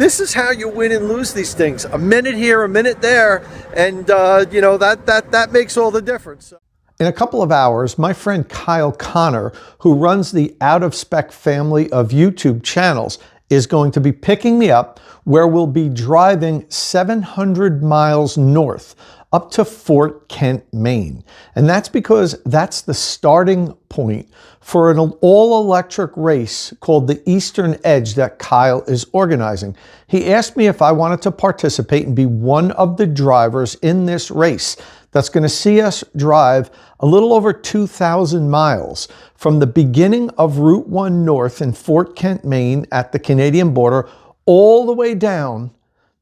This is how you win and lose these things. A minute here, a minute there, and you know, that makes all the difference. In a couple of hours, my friend Kyle Connor, who runs the Out of Spec family of YouTube channels, is going to be picking me up where we'll be driving 700 miles north up to Fort Kent, Maine. And that's because that's the starting point for an all-electric race called the Eastern Edge that Kyle is organizing. He asked me if I wanted to participate and be one of the drivers in this race that's going to see us drive a little over 2,000 miles from the beginning of Route 1 North in Fort Kent, Maine at the Canadian border all the way down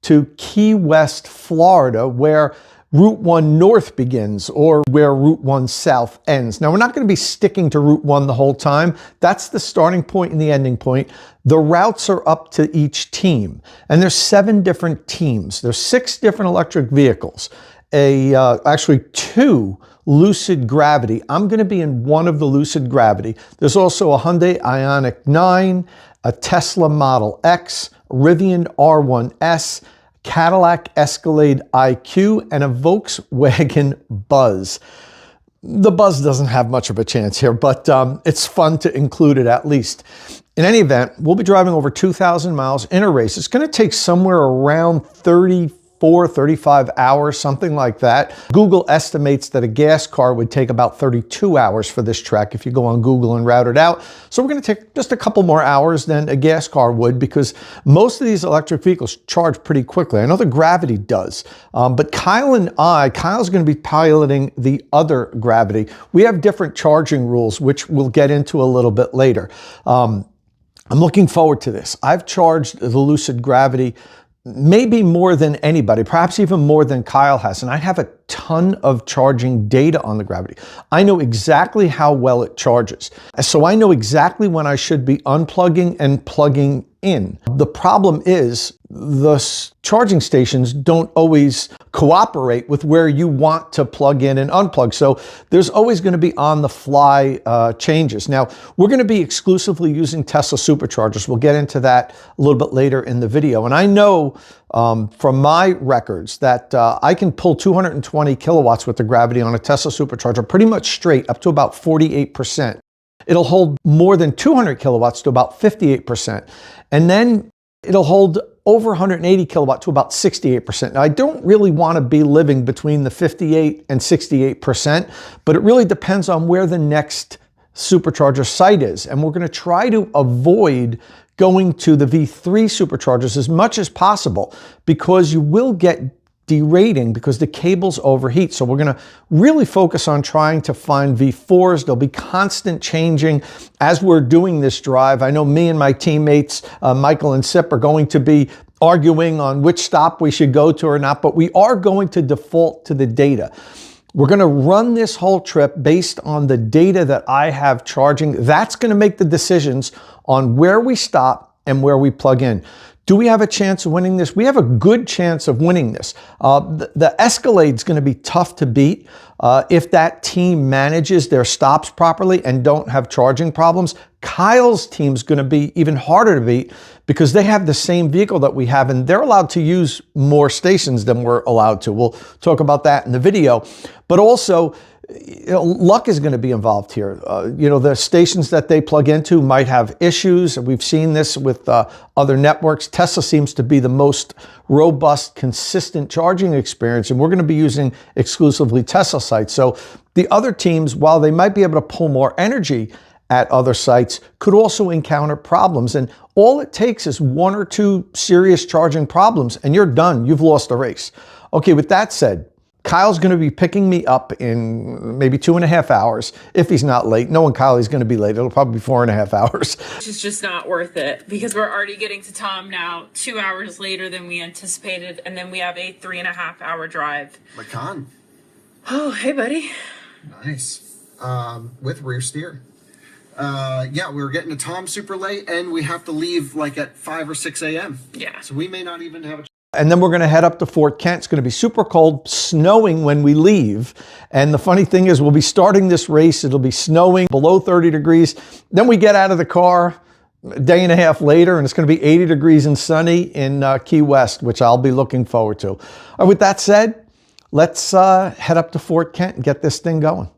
to Key West, Florida, where Route 1 North begins or where Route 1 South ends. Now, we're not going to be sticking to Route 1 the whole time. That's the starting point and the ending point. The routes are up to each team, and there's 7 different teams. There's 6 different electric vehicles. Actually 2 Lucid Gravity. I'm going to be in one of the Lucid Gravity. There's also a Hyundai Ioniq 9, a Tesla Model X, Rivian R1S, Cadillac Escalade IQ, and a Volkswagen Buzz. The Buzz doesn't have much of a chance here, but it's fun to include it at least. In any event, we'll be driving over 2,000 miles in a race. It's going to take somewhere around 35 hours, something like that. Google estimates that a gas car would take about 32 hours for this trek if you go on Google and route it out. So we're going to take just a couple more hours than a gas car would, because most of these electric vehicles charge pretty quickly. I know the Gravity does, but Kyle's going to be piloting the other Gravity. We have different charging rules, which we'll get into a little bit later. I'm looking forward to this. I've charged the Lucid Gravity maybe more than anybody, perhaps even more than Kyle has. And I have a ton of charging data on the Gravity. I know exactly how well it charges. So I know exactly when I should be unplugging and plugging in. The problem is the charging stations don't always cooperate with where you want to plug in and unplug. So there's always going to be on the fly changes. Now, we're going to be exclusively using Tesla Superchargers. We'll get into that a little bit later in the video. And I know from my records that I can pull 220 kilowatts with the Gravity on a Tesla Supercharger pretty much straight up to about 48%. It'll hold more than 200 kilowatts to about 58%. And then it'll hold over 180 kilowatt to about 68%. Now, I don't really want to be living between the 58 and 68%, but it really depends on where the next supercharger site is. And we're going to try to avoid going to the V3 superchargers as much as possible, because you will get derating because the cables overheat. So we're going to really focus on trying to find V4s. There'll be constant changing as we're doing this drive. I know me and my teammates, Michael and Sip, are going to be arguing on which stop we should go to or not, but we are going to default to the data. We're going to run this whole trip based on the data that I have charging. That's going to make the decisions on where we stop and where we plug in. Do we have a chance of winning this? We have a good chance of winning this. The Escalade is going to be tough to beat if that team manages their stops properly and don't have charging problems. Kyle's team's going to be even harder to beat because they have the same vehicle that we have, and they're allowed to use more stations than we're allowed to. We'll talk about that in the video. But also, luck is going to be involved here. The stations that they plug into might have issues. We've seen this with other networks. Tesla seems to be the most robust, consistent charging experience, and we're going to be using exclusively Tesla sites. So the other teams, while they might be able to pull more energy at other sites, could also encounter problems. And all it takes is 1 or 2 serious charging problems, and you're done. You've lost the race. Okay, with that said, Kyle's going to be picking me up in maybe 2.5 hours if he's not late. Knowing Kyle, he's going to be late. It'll probably be 4.5 hours. Which is just not worth it because we're already getting to Tom now 2 hours later than we anticipated, and then we have a 3.5-hour drive. Macan. Oh, hey, buddy. Nice. With rear steer. Yeah, we're getting to Tom super late, and we have to leave like at 5 or 6 a.m. Yeah. So we may not even have a... And then we're going to head up to Fort Kent. It's going to be super cold, snowing when we leave. And the funny thing is, we'll be starting this race. It'll be snowing below 30 degrees. Then we get out of the car. a day and a half later, and it's going to be 80 degrees and sunny in Key West, which I'll be looking forward to. With that said, let's head up to Fort Kent and get this thing going.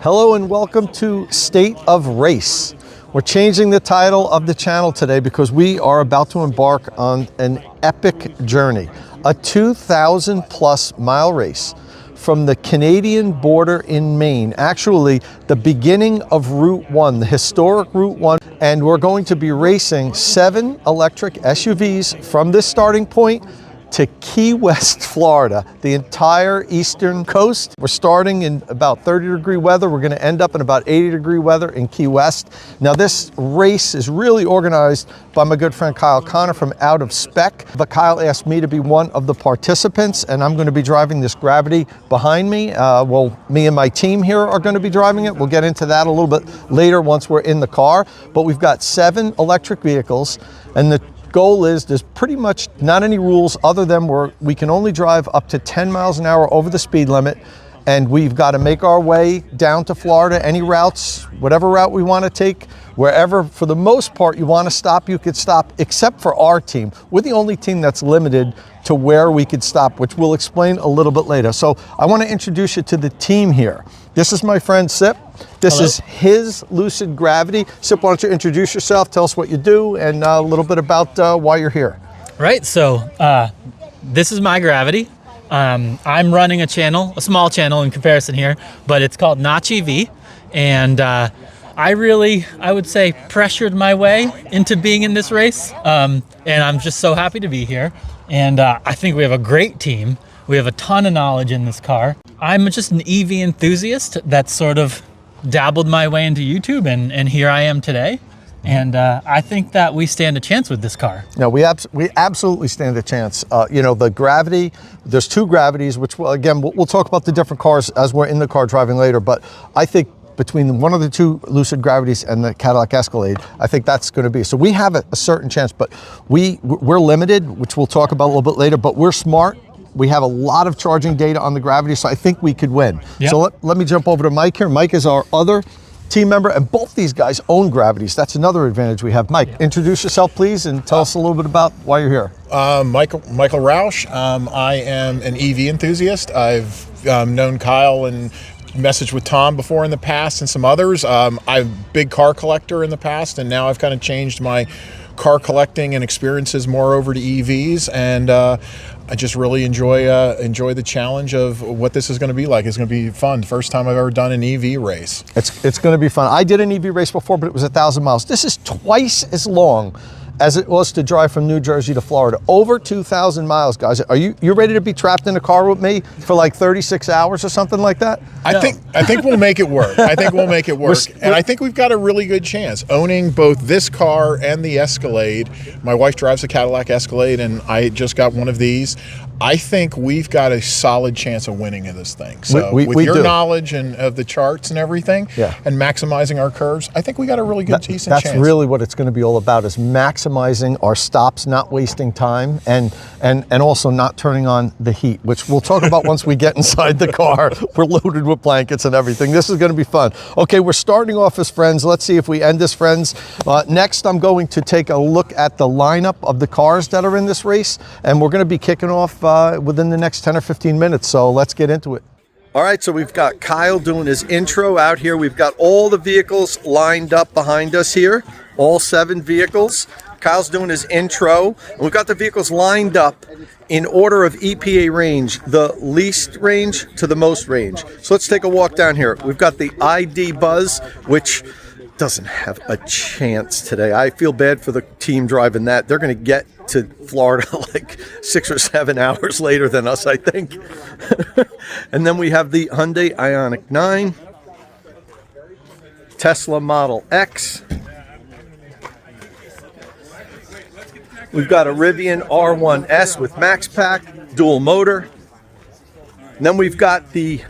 Hello and welcome to State of Race. We're changing the title of the channel today because we are about to embark on an epic journey, a 2,000 plus mile race from the Canadian border in Maine, actually the beginning of Route 1, the historic Route 1, and we're going to be racing 7 electric SUVs from this starting point to Key West, Florida, the entire eastern coast. We're starting in about 30-degree weather. We're going to end up in about 80-degree weather in Key West. Now, this race is really organized by my good friend Kyle Connor from Out of Spec. But Kyle asked me to be one of the participants, and I'm going to be driving this Gravity behind me. Well, me and my team here are going to be driving it. We'll get into that a little bit later once we're in the car. But we've got 7 electric vehicles, and the goal is there's pretty much not any rules other than we can only drive up to 10 miles an hour over the speed limit, and we've got to make our way down to Florida. Any routes, whatever route we want to take, wherever for the most part you want to stop, you could stop, except for our team. We're the only team that's limited to where we could stop, which we'll explain a little bit later. So I want to introduce you to the team here. This is my friend Sip. This Hello. is his Lucid Gravity. Sip, why don't you introduce yourself, tell us what you do, and a little bit about why you're here. Right, so this is my Gravity. I'm running a channel, a small channel in comparison here, but it's called Notch EV, and I would say, pressured my way into being in this race, and I'm just so happy to be here, and I think we have a great team. We have a ton of knowledge in this car. I'm just an EV enthusiast that sort of dabbled my way into YouTube, and here I am today. And I think that we stand a chance with this car. No, we absolutely stand a chance. You know, the Gravity, there's 2 Gravities, which we'll talk about the different cars as we're in the car driving later, but I think between one of the 2 Lucid Gravities and the Cadillac Escalade, I think that's going to be. So we have a certain chance, but we're limited, which we'll talk about a little bit later, but we're smart. We have a lot of charging data on the Gravity, so I think we could win. Yep. So let me jump over to Mike here. Mike is our other team member, and both these guys own Gravities. That's another advantage we have. Mike, introduce yourself, please, and tell us a little bit about why you're here. Michael Roush. I am an EV enthusiast. I've known Kyle and messaged with Tom before in the past and some others. I'm a big car collector in the past, and now I've kind of changed my car collecting and experiences more over to EVs, and I just really enjoy the challenge of what this is going to be like. It's going to be fun. First time I've ever done an EV race. It's going to be fun. I did an EV race before, but it was 1,000 miles. This is twice as long as it was to drive from New Jersey to Florida. Over 2,000 miles, guys. Are you ready to be trapped in a car with me for like 36 hours or something like that? I think we'll make it work. I think we'll make it work. And I think we've got a really good chance. Owning both this car and the Escalade, my wife drives a Cadillac Escalade, and I just got one of these. I think we've got a solid chance of winning in this thing. So with your knowledge and of the charts and everything, and maximizing our curves, I think we got a really good, decent chance. That's really what it's going to be all about, is maximizing our stops, not wasting time, and also not turning on the heat, which we'll talk about once we get inside the car. We're loaded with blankets and everything. This is going to be fun. Okay, we're starting off as friends. Let's see if we end as friends. Next, I'm going to take a look at the lineup of the cars that are in this race, and we're going to be kicking off within the next 10 or 15 minutes, so let's get into it. All right, so we've got Kyle doing his intro out here. We've got all the vehicles lined up behind us here, all 7 vehicles. Kyle's doing his intro, and we've got the vehicles lined up in order of EPA range, the least range to the most range. So let's take a walk down here. We've got the ID Buzz, which doesn't have a chance today. I feel bad for the team driving that. They're going to get to Florida like 6 or 7 hours later than us, I think. And then we have the Hyundai Ioniq 9, Tesla Model X. We've got a Rivian R1S with Max Pack, dual motor. And then we've got the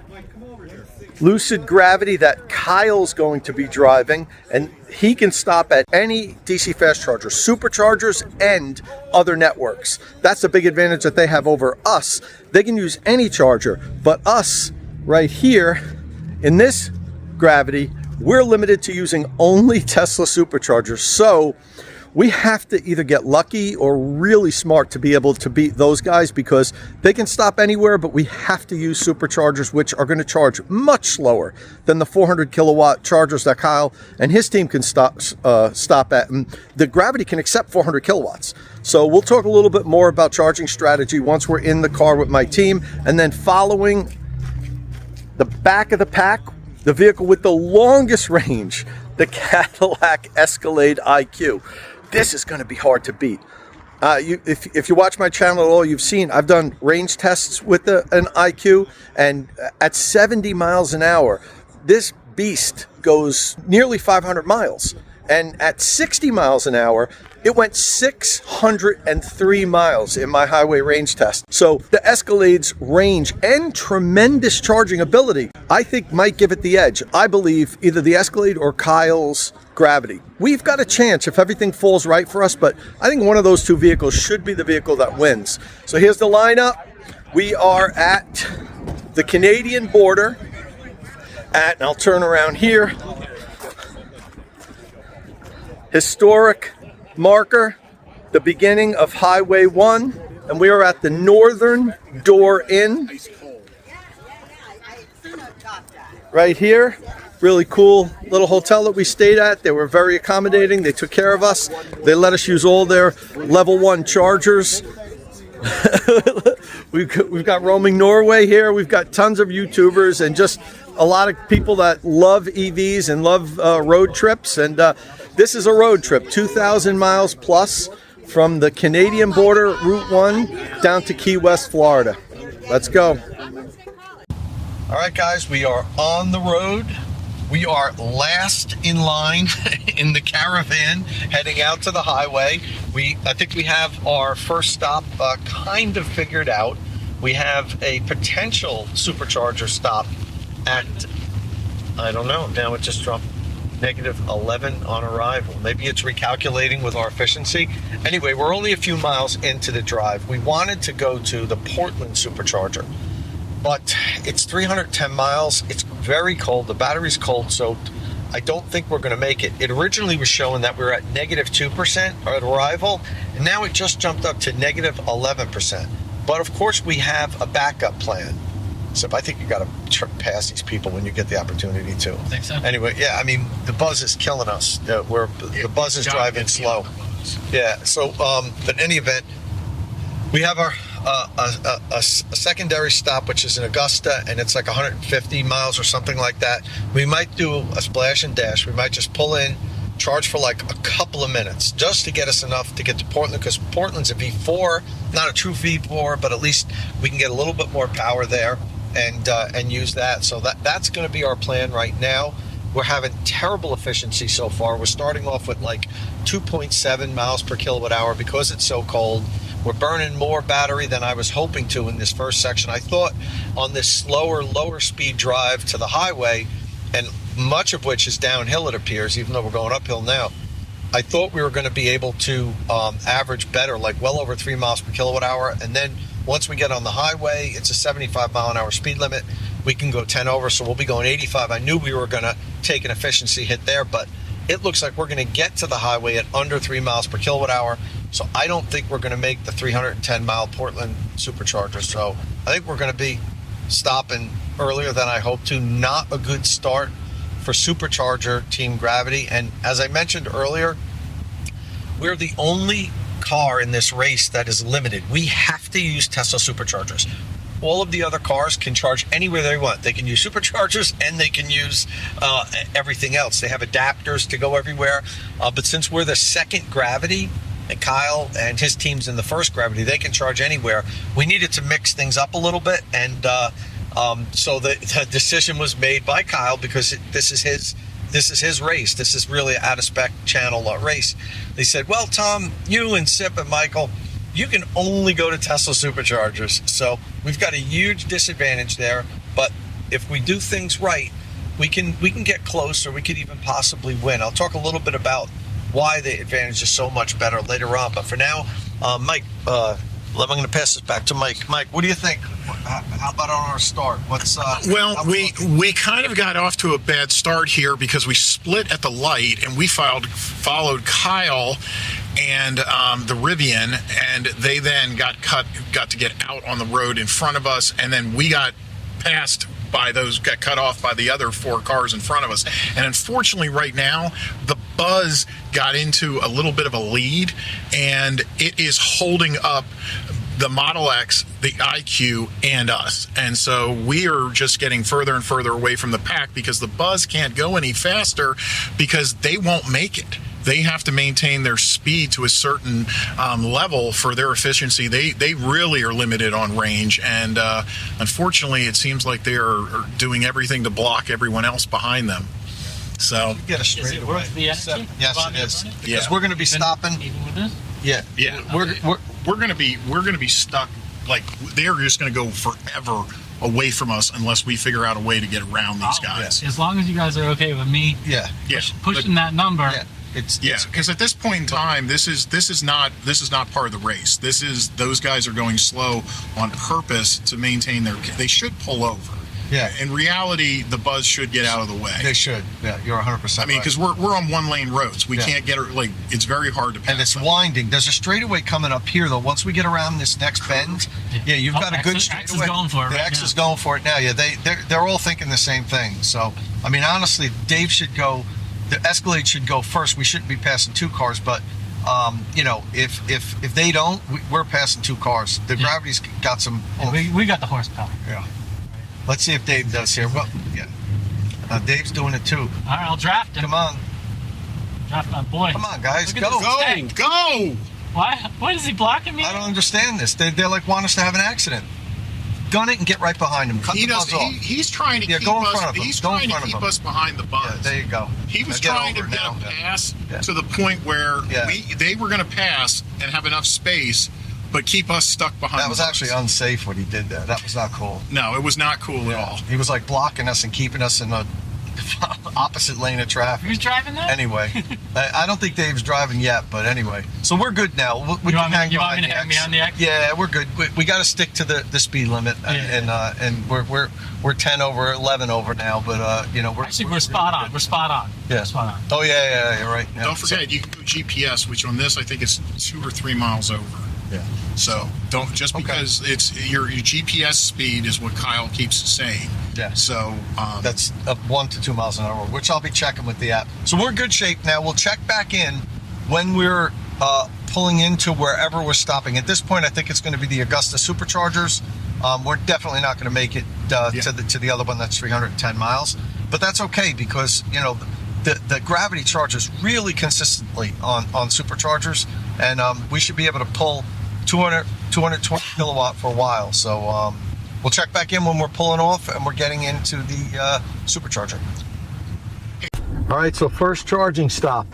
Lucid Gravity that Kyle's going to be driving, and he can stop at any DC fast charger, Superchargers and other networks. That's the big advantage that they have over us. They can use any charger, but us right here in this Gravity, we're limited to using only Tesla Superchargers. So we have to either get lucky or really smart to be able to beat those guys, because they can stop anywhere, but we have to use Superchargers, which are going to charge much slower than the 400 kilowatt chargers that Kyle and his team can stop at. And the Gravity can accept 400 kilowatts. So we'll talk a little bit more about charging strategy once we're in the car with my team. And then following the back of the pack, the vehicle with the longest range, the Cadillac Escalade IQ. This is going to be hard to beat. If you watch my channel at all, you've seen I've done range tests with an IQ, and at 70 miles an hour, this beast goes nearly 500 miles. And at 60 miles an hour, it went 603 miles in my highway range test. So the Escalade's range and tremendous charging ability, I think, might give it the edge. I believe either the Escalade or Kyle's Gravity. We've got a chance if everything falls right for us, but I think one of those two vehicles should be the vehicle that wins. So here's the lineup. We are at the Canadian border and I'll turn around here, historic marker, the beginning of Highway 1, and we are at the Northern Door Inn right here. Really cool little hotel that we stayed at. They were very accommodating. They took care of us. They let us use all their level 1 chargers. We've got Roaming Norway here. We've got tons of YouTubers and just a lot of people that love EVs and love road trips. And this is a road trip, 2,000 miles plus from the Canadian border, Route 1, down to Key West, Florida. Let's go. All right, guys, we are on the road. We are last in line in the caravan heading out to the highway. I think we have our first stop kind of figured out. We have a potential supercharger stop at, I don't know, now it just dropped -11 on arrival. Maybe it's recalculating with our efficiency. Anyway, we're only a few miles into the drive. We wanted to go to the Portland Supercharger, but it's 310 miles. It's very cold. The battery's cold, so I don't think we're going to make it. It originally was showing that we were at -2% at arrival, and now it just jumped up to -11%. But of course, we have a backup plan. So I think you got to pass these people when you get the opportunity to. I think so. Anyway, yeah, I mean, the buzz is killing us. The buzz is driving slow. Yeah. So, but in any event, we have our a secondary stop, which is in Augusta, and it's like 150 miles or something like that. We might do a splash and dash. We might just pull in, charge for like a couple of minutes just to get us enough to get to Portland, because Portland's a V4, not a true V4, but at least we can get a little bit more power there and use that. So that's going to be our plan right now. We're having terrible efficiency so far. We're starting off with like 2.7 miles per kilowatt hour because it's so cold. We're burning more battery than I was hoping to in this first section. I thought on this slower, lower speed drive to the highway, and much of which is downhill, it appears, even though we're going uphill now, I thought we were going to be able to average better, like well over 3 miles per kilowatt hour. And then once we get on the highway, it's a 75 mile an hour speed limit. We can go 10 over, so we'll be going 85. I knew we were going to take an efficiency hit there, but it looks like we're going to get to the highway at under 3 miles per kilowatt hour. So I don't think we're going to make the 310 mile Portland Supercharger. So I think we're going to be stopping earlier than I hoped to. Not a good start for Supercharger Team Gravity. And as I mentioned earlier, we're the only car in this race that is limited. We have to use Tesla Superchargers. All of the other cars can charge anywhere they want. They can use Superchargers and they can use everything else. They have adapters to go everywhere. But since we're the second Gravity, and Kyle and his team's in the first Gravity, they can charge anywhere. We needed to mix things up a little bit, and so the decision was made by Kyle, because this is his race. This is really an out-of-spec channel race. They said, well, Tom, you and Sip and Michael, you can only go to Tesla Superchargers. So we've got a huge disadvantage there, but if we do things right, we can get close, or we could even possibly win. I'll talk a little bit about why the advantage is so much better later on. But for now, Mike, I'm going to pass this back to Mike. Mike, what do you think? How about on our start? Well, we kind of got off to a bad start here because we split at the light, and we followed Kyle and the Rivian, and they then got to get out on the road in front of us, and then we got got cut off by the other 4 cars in front of us. And unfortunately right now, the Buzz got into a little bit of a lead, and it is holding up the Model X, the IQ, and us. And so we are just getting further and further away from the pack because the Buzz can't go any faster because they won't make it. They have to maintain their speed to a certain level for their efficiency. They really are limited on range, and unfortunately it seems like they are doing everything to block everyone else behind them. So get a straight away. Yes, it is. Because we're going to be stopping. Even with this? Yeah. We're going to be stuck. Like, they're just going to go forever away from us unless we figure out a way to get around these guys. As long as you guys are okay with me pushing that number. Yeah. Because at this point in time, this is not part of the race. Those guys are going slow on purpose to maintain they should pull over. Yeah. In reality, the Buzz should get out of the way. They should. Yeah, you're 100%. I mean, because we're on 1-lane roads. We can't get it's very hard to pass. And it's winding. There's a straightaway coming up here, though. Once we get around this next bend, you've got a good straightaway. X is going for it. The X is going for it now. Yeah, they're all thinking the same thing. So, I mean, honestly, Dave should go. The Escalade should go first. We shouldn't be passing 2 cars, but if they don't, we're passing 2 cars. The Gravity's got some. We got the horsepower. Yeah. Let's see if Dave does here. Well, yeah. Dave's doing it too. All right, I'll draft him. Come on. Draft my boy. Come on, guys. Go. Go. Why is he blocking me? I don't understand this. They're like want us to have an accident. Gun it and get right behind him. Cut the Buzz off. He's trying to keep go in front of him. He's trying to keep us behind the Buzz. Yeah, there you go. He was trying to get a pass to the point where they were going to pass and have enough space, but keep us stuck behind. That was actually unsafe when he did that. That was not cool. No, it was not cool at all. He was like blocking us and keeping us in the opposite lane of traffic. Who's driving that? Anyway, I don't think Dave's driving yet, but anyway. So we're good now. We can hang behind the X. On the X? Yeah, we're good. We got to stick to the speed limit, and we're 10 over, 11 over now. But we're spot on. We're spot on. Yeah, spot on. Oh yeah, you're right. Yeah. Don't forget, you can go GPS, which on this I think is 2 or 3 miles over. Yeah. So don't because it's your GPS speed is what Kyle keeps saying. Yeah. So that's up 1 to 2 miles an hour, which I'll be checking with the app. So we're in good shape now. We'll check back in when we're pulling into wherever we're stopping. At this point, I think it's going to be the Augusta Superchargers. We're definitely not going to make it to the other one that's 310 miles, but that's okay because the Gravity charges really consistently on Superchargers, and we should be able to pull 220 kilowatt for a while. So we'll check back in when we're pulling off and we're getting into the Supercharger. All right, so first charging stop.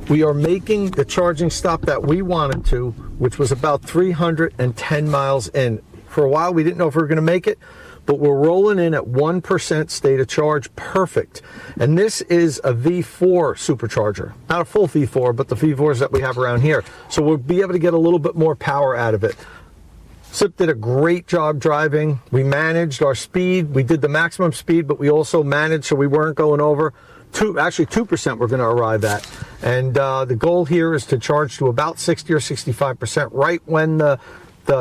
We are making the charging stop that we wanted to, which was about 310 miles in. For a while, we didn't know if we were going to make it, but we're rolling in at 1% state of charge, perfect. And this is a V4 supercharger, not a full V4, but the V4s that we have around here. So we'll be able to get a little bit more power out of it. Sip did a great job driving. We managed our speed. We did the maximum speed, but we also managed so we weren't going over. 2% we're going to arrive at. And the goal here is to charge to about 60 or 65% right when the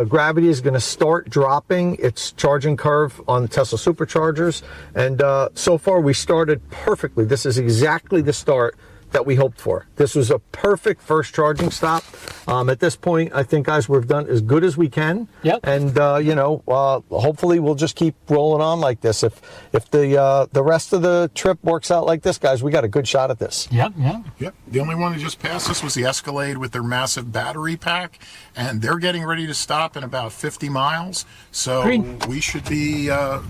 Gravity is going to start dropping its charging curve on the Tesla Superchargers. And so far we started perfectly. This is exactly the start that we hoped for. This was a perfect first charging stop. At this point, I think, guys, we've done as good as we can. Yep. And hopefully we'll just keep rolling on like this. If the rest of the trip works out like this, guys, we got a good shot at this. Yep. The only one that just passed us was the Escalade with their massive battery pack, and they're getting ready to stop in about 50 miles. So we should be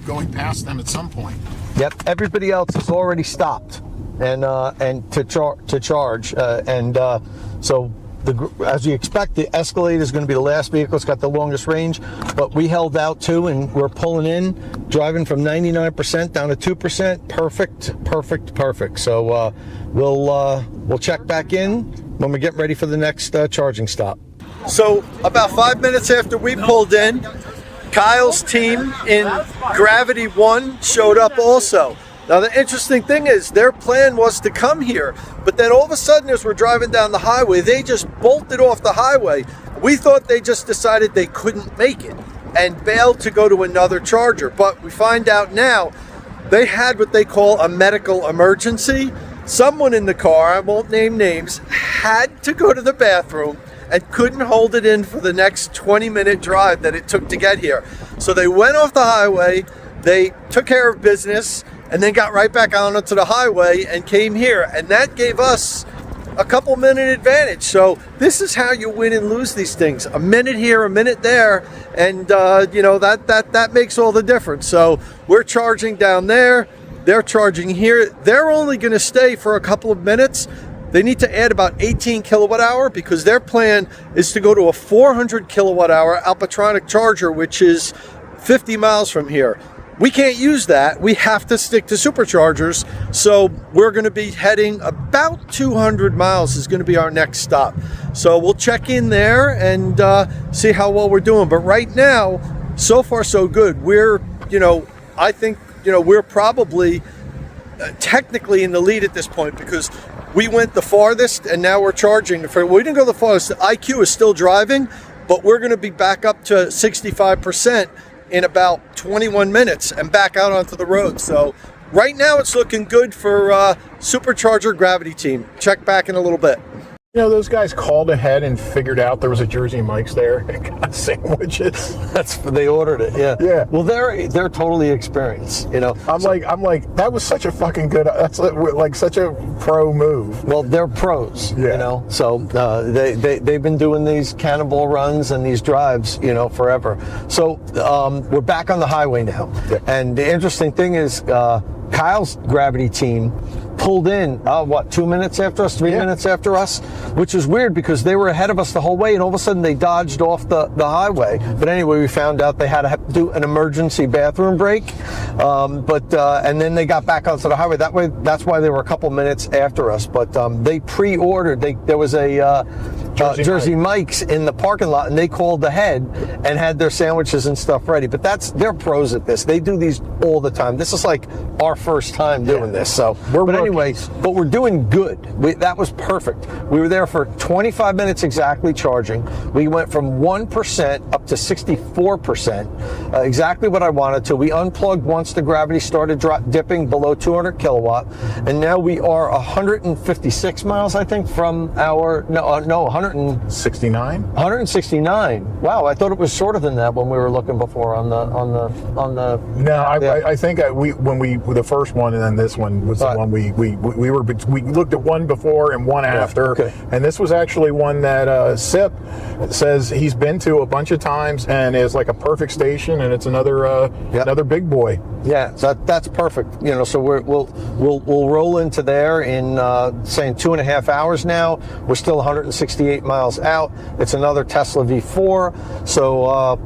going past them at some point. Yep. Everybody else has already stopped and to charge, so as you expect, the Escalade is going to be the last vehicle. It's got the longest range, but we held out too, and we're pulling in, driving from 99% down to 2%. Perfect. So we'll check back in when we get ready for the next charging stop. So about 5 minutes after we pulled in, Kyle's team in Gravity 1 showed up also. Now the interesting thing is their plan was to come here, but then all of a sudden as we're driving down the highway, they just bolted off the highway. We thought they just decided they couldn't make it and bailed to go to another charger, but we find out now they had what they call a medical emergency. Someone in the car, I won't name names, had to go to the bathroom and couldn't hold it in for the next 20-minute drive that it took to get here. So they went off the highway, they took care of business, and then got right back on onto the highway and came here. And that gave us a couple-minute advantage. So this is how you win and lose these things. A minute here, a minute there, and that makes all the difference. So we're charging down there, they're charging here. They're only gonna stay for a couple of minutes. They need to add about 18 kilowatt hour because their plan is to go to a 400 kilowatt hour Alpatronic charger, which is 50 miles from here. We can't use that. We have to stick to Superchargers. So we're going to be heading about 200 miles is going to be our next stop. So we'll check in there and see how well we're doing. But right now, so far so good. We're, I think, we're probably technically in the lead at this point because we went the farthest and now we're charging. We didn't go the farthest. The IQ is still driving, but we're going to be back up to 65% in about 21 minutes and back out onto the road. So right now it's looking good for Supercharger Gravity team. Check back in a little bit. Those guys called ahead and figured out there was a Jersey Mike's there and got sandwiches. They ordered it, yeah. Yeah. Well, they're totally experieed, I'm like, that was such a fucking good, that's like such a pro move. Well, they're pros, So they've been doing these cannonball runs and these drives, forever. So we're back on the highway now. Yeah. And the interesting thing is Kyle's Gravity team pulled in, 2 minutes after us, 3 minutes after us, which is weird because they were ahead of us the whole way and all of a sudden they dodged off the highway. But anyway, we found out they had to do an emergency bathroom break, and then they got back onto the highway. That's why they were a couple minutes after us. But they pre-ordered, there was a Jersey Mike's in the parking lot and they called ahead and had their sandwiches and stuff ready. But they're pros at this. They do these all the time. This is like our first time doing this. So but we're doing good. That was perfect. We were there for 25 minutes exactly charging. We went from 1% up to 64%, exactly what I wanted to. We unplugged once the Gravity started dipping below 200 kilowatt, and now we are 156 miles, I think, from our 169. 169. Wow, I thought it was shorter than that when we were looking before on the. No, I think the first one and then this one was the one we looked at one before and one after, and this was actually one that Sip says he's been to a bunch of times and is like a perfect station, and it's another big boy. Yeah, so that's perfect. So we'll roll into there in saying 2.5 hours now. We're still 168 miles out. It's another Tesla V4, so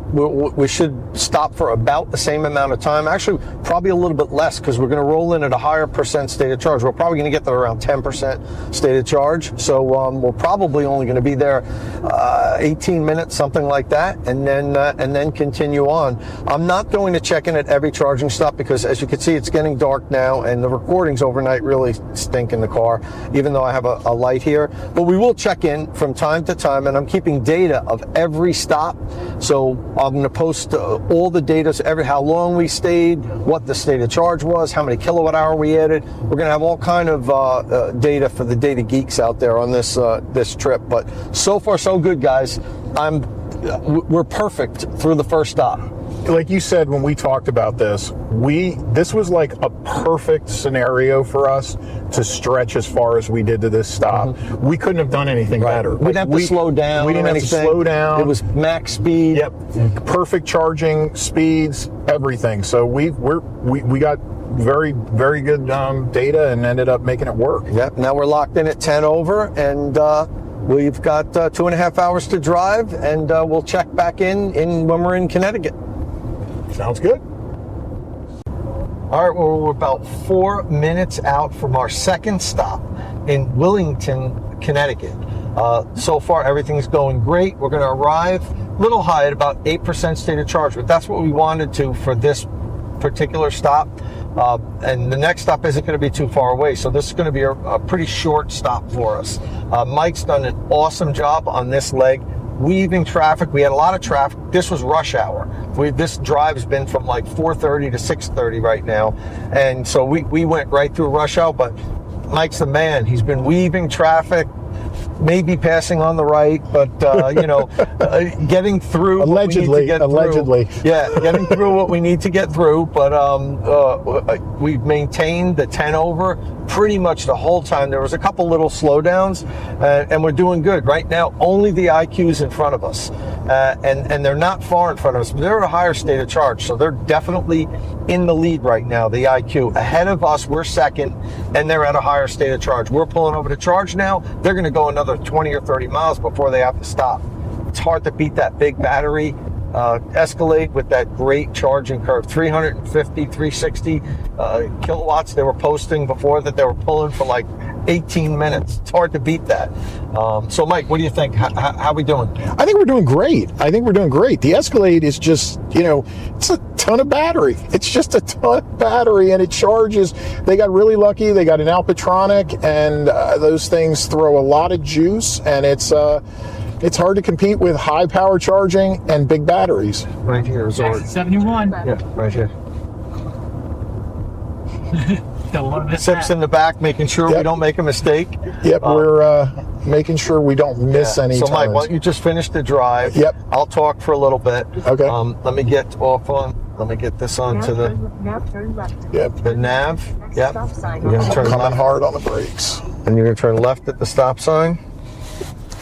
we should stop for about the same amount of time. Actually, probably a little bit less because we're going to roll in at a higher percent state of charge. We're probably going to get to around 10% state of charge. So we're probably only going to be there 18 minutes, something like that, and then continue on. I'm not going to check in at every charging stop because, as you can see, it's getting dark now, and the recordings overnight really stink in the car, even though I have a light here. But we will check in from time to time, and I'm keeping data of every stop. So I'm going to post all the data, how long we stayed, what the state of charge was, how many kilowatt hour we added. We're going to have all kind of data for the data geeks out there on this trip. But so far so good, guys. We're perfect through the first stop. Like you said when we talked about this was like a perfect scenario for us to stretch as far as we did to this stop. Mm-hmm. We couldn't have done anything better. We didn't have to slow down. We didn't have to slow down. It was max speed. Yep. Perfect charging speeds, everything. So we got very, very good data and ended up making it work. Yep. Now we're locked in at 10 over, and we've got 2.5 hours to drive, and we'll check back in when we're in Connecticut. Sounds good. All right, well, we're about 4 minutes out from our second stop in Willington, Connecticut. So far, everything's going great. We're going to arrive a little high at about 8% state of charge, but that's what we wanted to for this particular stop. And the next stop isn't going to be too far away, so this is going to be a pretty short stop for us. Mike's done an awesome job on this leg, weaving traffic. We had a lot of traffic. This was rush hour. This drive's been from like 4:30 to 6:30 right now, and so we went right through rush hour, but Mike's the man. He's been weaving traffic, maybe passing on the right, but getting through Allegedly. Yeah, getting through what we need to get through. But we've maintained the 10 over pretty much the whole time. There was a couple little slowdowns, and we're doing good right now. Only the IQ's in front of us, and they're not far in front of us. But they're at a higher state of charge, so they're definitely in the lead right now. The IQ ahead of us, we're second, and they're at a higher state of charge. We're pulling over to charge now. They're going to go another 20 or 30 miles before they have to stop. It's hard to beat that big battery Escalade with that great charging curve, 350, 360 kilowatts. They were posting before that they were pulling for like 18 minutes. It's hard to beat that. So Mike, what do you think? How we doing? I think we're doing great. The Escalade is just, it's a ton of battery. It's just a ton of battery, and it charges. They got really lucky. They got an Alpatronic, and those things throw a lot of juice, and it's hard to compete with high power charging and big batteries. Right here is ours. 71. Yeah, right here. Don't want to miss Sips that. in the back, making sure we don't make a mistake. Yep, we're making sure we don't miss any So turns. Mike, why don't you just finish the drive? Yep. I'll talk for a little bit. Okay. Let me get this onto the nav. Yep. You're gonna turn Coming left, hard on the brakes. and you're gonna turn left at the stop sign.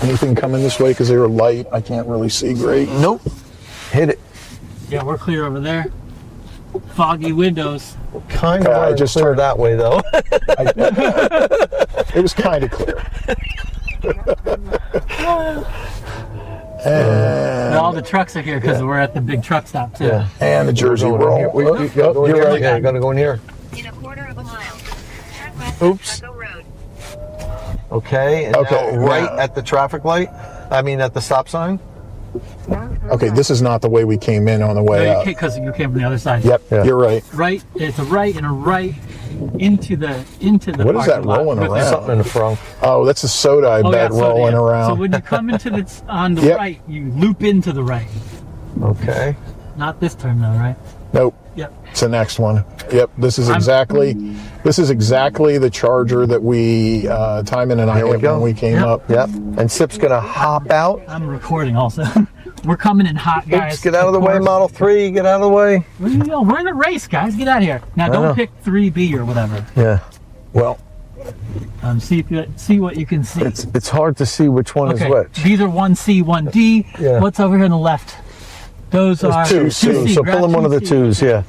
Anything coming this way because they were light? I can't really see great. Nope. Hit it. Yeah, we're clear over there. Foggy windows. Kind I of just clear turned- that way though. It was kind of clear. And, All the trucks are here because we're at the big truck stop too. Yeah. and the Jersey Going in roll. here. Yep, you're right. Yeah, you gotta go in here. In a quarter of a mile. Turn west Oops. on Echo Road. Okay. And Okay, now right now- at the traffic light. I mean, at the stop sign. Okay, this is not the way we came in on the way up. Because you came from the other side. Yep, Yeah. you're right. Right, it's a right and a right into the What is that parking lot rolling with the- around? Something in the front. Oh, that's a soda I bet so, rolling yeah. around. So when you come into the on the Yep. right, you loop into the right. Okay. Not this turn though, right? Nope, Yep. it's the next one. Yep, this is exactly the charger that we Timon and I Here we hit go. when we came Yep. up. Yep. And Sip's gonna hop out. I'm recording also. We're coming in hot, guys. Oops, get out of the way, course. Model 3. Get out of the way. We're in a race, guys. Get out of here. Now know. don't pick 3B or whatever. Yeah. Well, See what you can see. It's hard to see which one Okay, is which. these are 1C, 1D. Yeah. What's over here on the left? Those are Two, 2C. so Grab pull in one of the 2C. twos, yeah.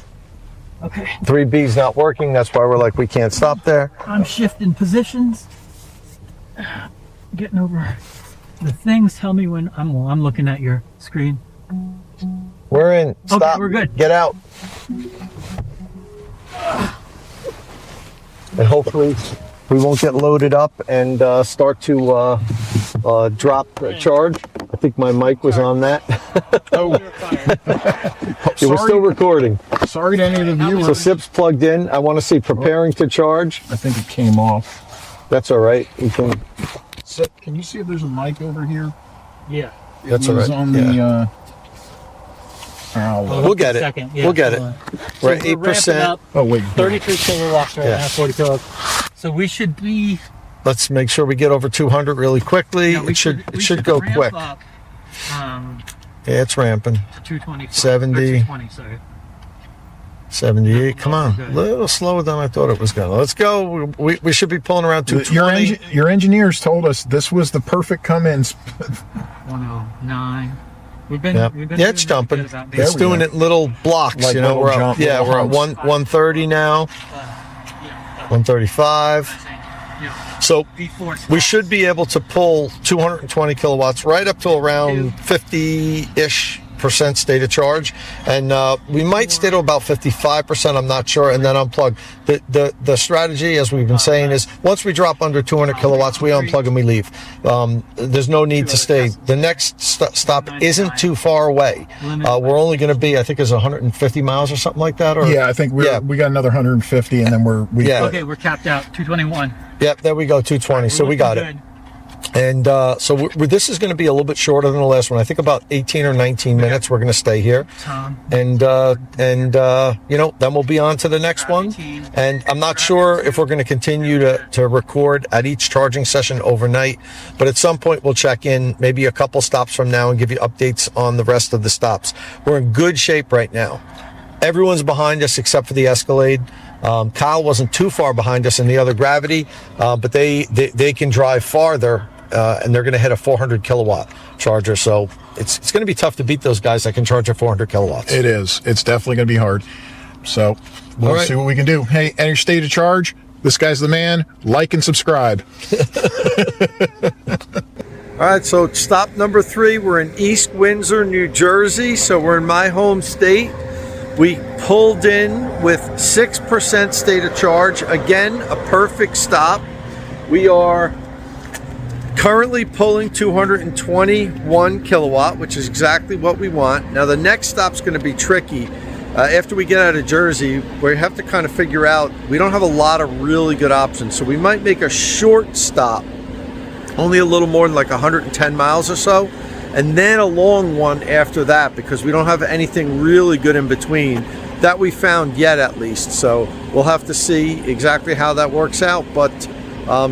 Okay, 3B's not working, that's why we're like, we can't stop there. I'm shifting positions. Getting over the things. Tell me when I'm looking at your screen. We're in, stop. Okay, we're good. Get out. And hopefully we won't get loaded up and start to drop charge. I think my mic was on that. oh, It was still recording. sorry to any of the viewers. So Sip's plugged in. I want to see preparing to charge. I think it came off. That's all right. You can. Sip, can you see if there's a mic over here? Yeah. That's It all was right. on Yeah. We'll get it. Second. Yeah, We'll get it. hold on. We're at So we're ramping 8%. up. Oh wait. 33 kilowatts right Yeah. now, 40 kilowatts. So we should be. Let's make sure we get over 200 really quickly. Yeah, we It should we go ramp quick. Up, Yeah, it's ramping. to 220. 70. 220, sorry. 78. Come on, a Good. little slower than I thought it was going. Let's go. We should be pulling around 220. Your engineers told us this was the perfect come-in. 109. We've been. Yeah, We've been yeah, it's doing jumping. good about It's we doing go. it in little blocks. Like you know, little we're up. jump, Yeah, little we're at humps. 130 now. 135. So Before we should be able to pull 220 kilowatts right up to around 50-ish % state of charge, and we might stay to about 55%, I'm not sure, and then unplug. The strategy, as we've been saying, is once we drop under 200 kilowatts, we unplug and we leave. There's no need to stay. The next stop isn't too far away. We're only going to be, I think it's 150 miles or something like that. Or Yeah, I think we got another 150, and then we're Okay, we're capped out 221. Yep, there we go, 220. So we got it. And so this is going to be a little bit shorter than the last one. I think about 18 or 19 minutes we're going to stay here. And you know, then we'll be on to the next one. And I'm not sure if we're going to continue to record at each charging session overnight, but at some point we'll check in maybe a couple stops from now and give you updates on the rest of the stops. We're in good shape right now. Everyone's behind us except for the Escalade. Kyle wasn't too far behind us in the other Gravity, but they can drive farther. And they're going to hit a 400 kilowatt charger. So it's going to be tough to beat those guys that can charge at 400 kilowatts. It is. It's definitely going to be hard. So we'll see what we can do. Hey, any state of charge? This guy's the man. Like and subscribe. All right, so stop number 3. We're in East Windsor, New Jersey. So we're in my home state. We pulled in with 6% state of charge. Again, a perfect stop. We are currently pulling 221 kilowatt, which is exactly what we want. Now the next stop's going to be tricky. After we get out of Jersey, we have to kind of figure out, we don't have a lot of really good options, so we might make a short stop, only a little more than like 110 miles or so, and then a long one after that, because we don't have anything really good in between that we found yet, at least. So we'll have to see exactly how that works out, but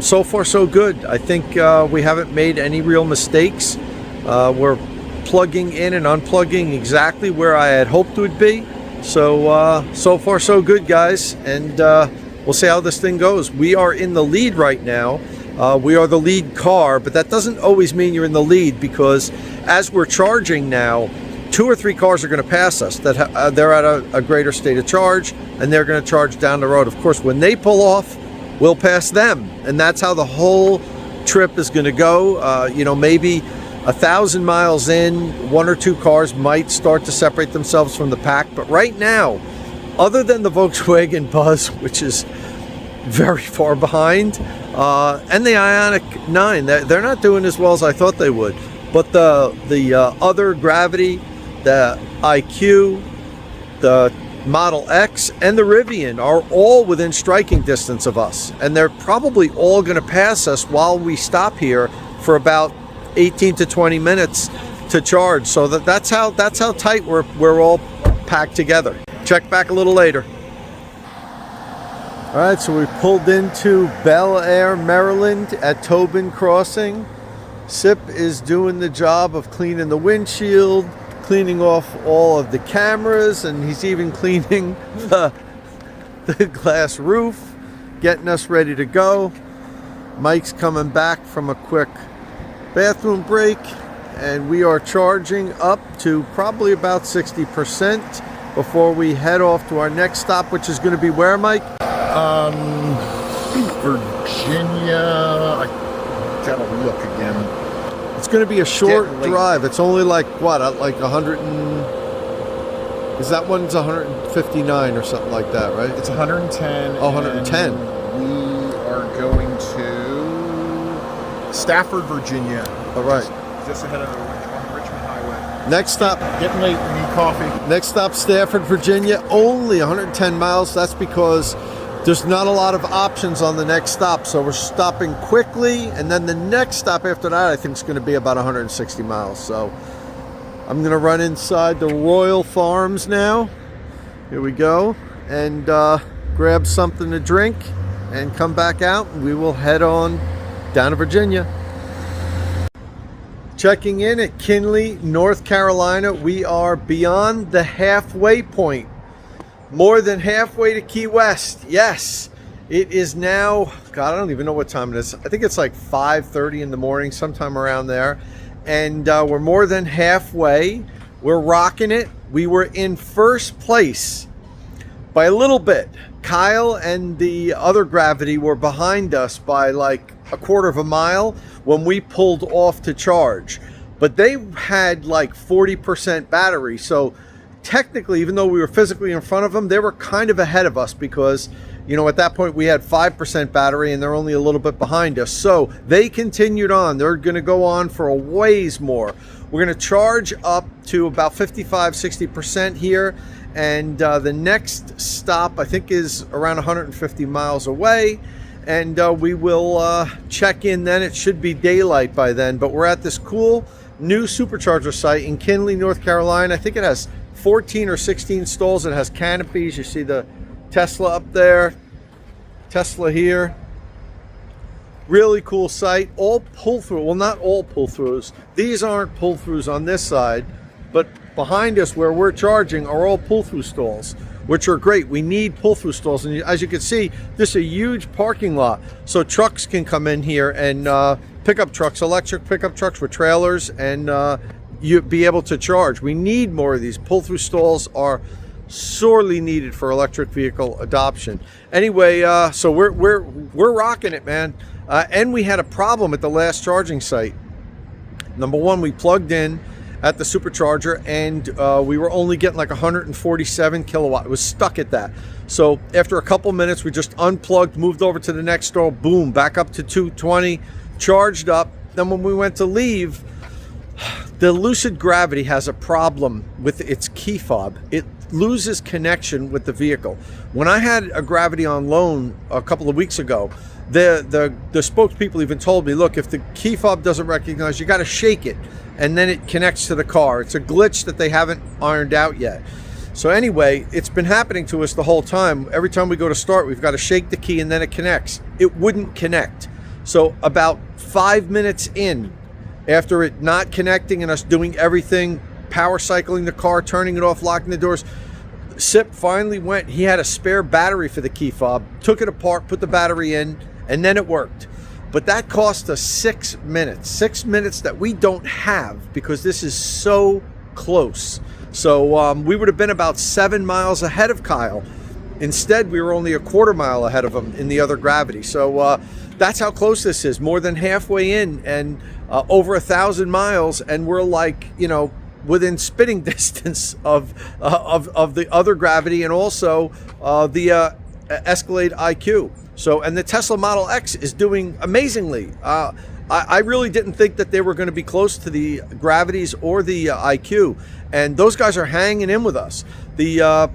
so far so good. I think we haven't made any real mistakes. We're plugging in and unplugging exactly where I had hoped it would be. So so far so good, guys, and we'll see how this thing goes. We are in the lead right now. We are the lead car, but that doesn't always mean you're in the lead, because as we're charging now, 2 or 3 cars are going to pass us that they're at a greater state of charge, and they're going to charge down the road. Of course, when they pull off, we'll pass them, and that's how the whole trip is going to go. You know, maybe 1,000 miles in, 1 or 2 cars might start to separate themselves from the pack, but right now, other than the Volkswagen Buzz, which is very far behind, and the Ioniq 9, they're not doing as well as I thought they would. But the other Gravity, the IQ, the Model X, and the Rivian are all within striking distance of us, and they're probably all going to pass us while we stop here for about 18 to 20 minutes to charge. So that's how tight we're all packed together. Check back a little later. All right, so we pulled into Bellair, Maryland at Tobin Crossing. Sip is doing the job of cleaning the windshield, cleaning off all of the cameras, and he's even cleaning the glass roof, getting us ready to go. Mike's coming back from a quick bathroom break, and we are charging up to probably about 60% before we head off to our next stop, which is going to be where, Mike? Virginia. I gotta look again. It's going to be a short drive. It's only like what, like 100 and... Is that one's 159 or something like that, right? It's 110. Oh, 110. We are going to Stafford, Virginia. All right. Just ahead of the Richmond Highway. Next stop. Getting late. We need coffee. Next stop, Stafford, Virginia. Only 110 miles. That's because there's not a lot of options on the next stop, so we're stopping quickly, and then the next stop after that I think is going to be about 160 miles. So I'm going to run inside the Royal Farms now. Here we go, and grab something to drink and come back out, and we will head on down to Virginia. Checking in at Kinley, North Carolina. We are beyond the halfway point. More than halfway to Key West. Yes, it is now, God, I don't even know what time it is. I think it's like 5:30 in the morning, sometime around there. And we're more than halfway. We're rocking it. We were in first place by a little bit, Kyle and the other Gravity were behind us by like a quarter of a mile when we pulled off to charge. But they had like 40% battery. So technically, even though we were physically in front of them, they were kind of ahead of us because, you know, at that point we had 5% battery and they're only a little bit behind us. So they continued on. They're going to go on for a ways more. We're going to charge up to about 55-60% here. And the next stop, I think, is around 150 miles away. And we will check in then. It should be daylight by then. But we're at this cool new supercharger site in Kinley, North Carolina. I think it has 14 or 16 stalls. It has canopies. You see the Tesla up there, Tesla here. Really cool site. All pull-through. Well, not all pull-throughs. These aren't pull-throughs on this side, but behind us where we're charging are all pull-through stalls, which are great. We need pull-through stalls. And as you can see, this is a huge parking lot. So trucks can come in here and pickup trucks, electric pickup trucks with trailers, and you be able to charge. We need more of these. Pull-through stalls are sorely needed for electric vehicle adoption. Anyway, so we're rocking it, man. And we had a problem at the last charging site. Number one, we plugged in at the supercharger and we were only getting like 147 kilowatt. It was stuck at that. So after a couple minutes, we just unplugged, moved over to the next stall, boom, back up to 220, charged up. Then when we went to leave, the Lucid Gravity has a problem with its key fob. It loses connection with the vehicle. When I had a Gravity on loan a couple of weeks ago, the spokespeople even told me, look, if the key fob doesn't recognize, you got to shake it and then it connects to the car. It's a glitch that they haven't ironed out yet. So anyway, it's been happening to us the whole time. Every time we go to start, we've got to shake the key and then it connects. It wouldn't connect. So about 5 minutes in, after it not connecting and us doing everything, power cycling the car, turning it off, locking the doors, Sip finally went. He had a spare battery for the key fob, took it apart, put the battery in, and then it worked. But that cost us 6 minutes. 6 minutes that we don't have because this is so close. So we would have been about 7 miles ahead of Kyle. Instead, we were only a quarter mile ahead of him in the other Gravity. So that's how close this is. More than halfway in and over 1,000 miles. And we're like, you know, within spitting distance of the other Gravity and also the Escalade IQ. So, and the Tesla Model X is doing amazingly. I really didn't think that they were going to be close to the Gravities or the IQ, and those guys are hanging in with us. The Hyundai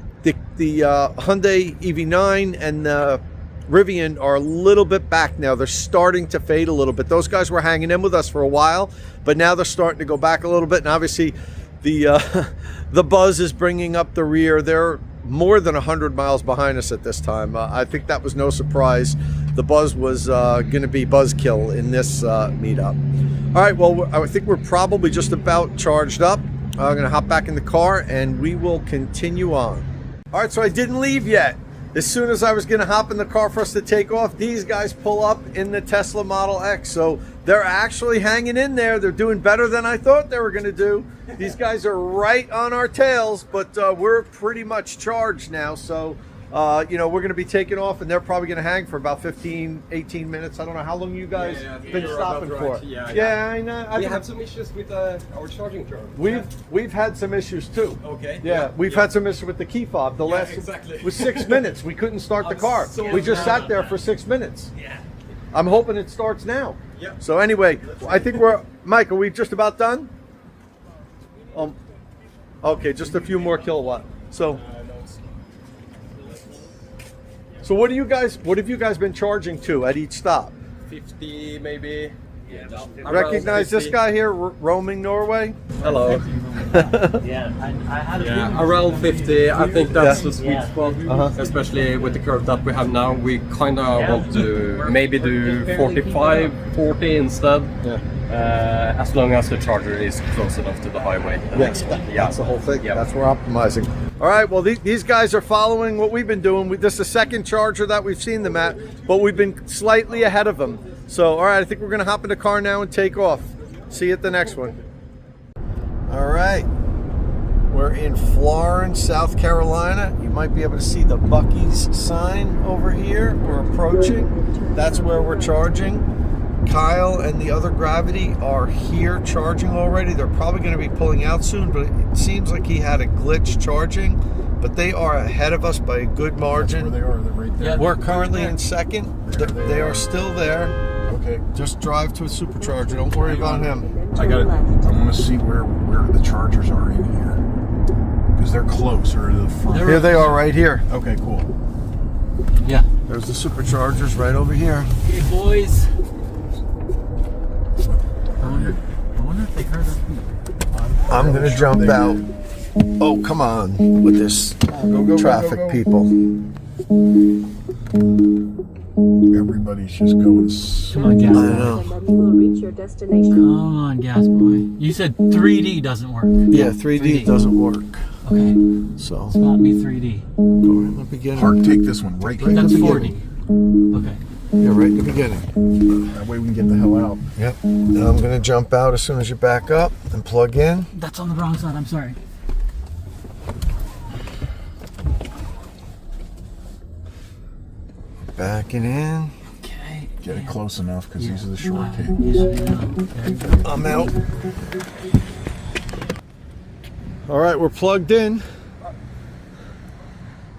EV9 and the Rivian are a little bit back now. They're starting to fade a little bit. Those guys were hanging in with us for a while, but now they're starting to go back a little bit. And obviously, the Buzz is bringing up the rear. They're more than 100 miles behind us at this time. I think that was no surprise. The Buzz was going to be buzzkill in this meetup. All right, well, I think we're probably just about charged up. I'm going to hop back in the car and we will continue on. All right, so I didn't leave yet. As soon as I was going to hop in the car for us to take off, these guys pull up in the Tesla Model X. So they're actually hanging in there. They're doing better than I thought they were going to do. These guys are right on our tails, but we're pretty much charged now. So, you know, we're going to be taking off, and they're probably going to hang for about 15, 18 minutes. I don't know how long you guys been stopping for. Right. Yeah, I know. We have some issues with our charging curve. We've had some issues too. Okay. Yeah, we've had some issues with the key fob. The last exactly. was 6 minutes. We couldn't start the car. We just sat there for 6 minutes. Yeah. I'm hoping it starts now. Yeah. So anyway, I think we're, Mike, are we just about done? Okay, just a few more kilowatt. So what have you guys been charging to at each stop? 50 maybe. Recognize this guy here, roaming Norway? Hello. Around 50, I think that's the sweet spot. Especially with the curve that we have now, we kind of want to maybe do 45, 40 instead. As long as the charger is close enough to the highway. Yes, that's the whole thing. That's what we're optimizing. All right, well, these guys are following what we've been doing. This is the second charger that we've seen them at, but we've been slightly ahead of them. So, all right, I think we're going to hop in the car now and take off. See you at the next one. All right. We're in Florence, South Carolina. You might be able to see the Buc-ee's sign over here. We're approaching. That's where we're charging. Kyle and the other Gravity are here charging already. They're probably going to be pulling out soon, but it seems like he had a glitch charging. But they are ahead of us by a good margin. That's where they are. They're right there. Yeah, we're currently in second. They are still there. Okay. Just drive to a supercharger. Don't worry about him. I want to see where the Chargers are in here. Because they're closer to the front. Here they are right here. Okay, cool. Yeah. There's the Superchargers right over here. Hey, boys. I wonder if they heard us. I'm going to jump out. Oh, come on with this traffic, people. Everybody's just going. Come on, gas I boy. know. You will reach your destination. Come on, gas boy. You said 3D doesn't work. Yeah, 3D doesn't work. Okay. So, Spot me 3D. go right in the beginning. Park, take this one right here. That's the 4D. Okay. Yeah, right in the beginning. That way we can get the hell out. Yep. And I'm going to jump out as soon as you back up and plug in. That's on the wrong side. I'm sorry. Backing in. Okay. Get it close enough because these are the short cables. Yeah. I'm out. All right, we're plugged in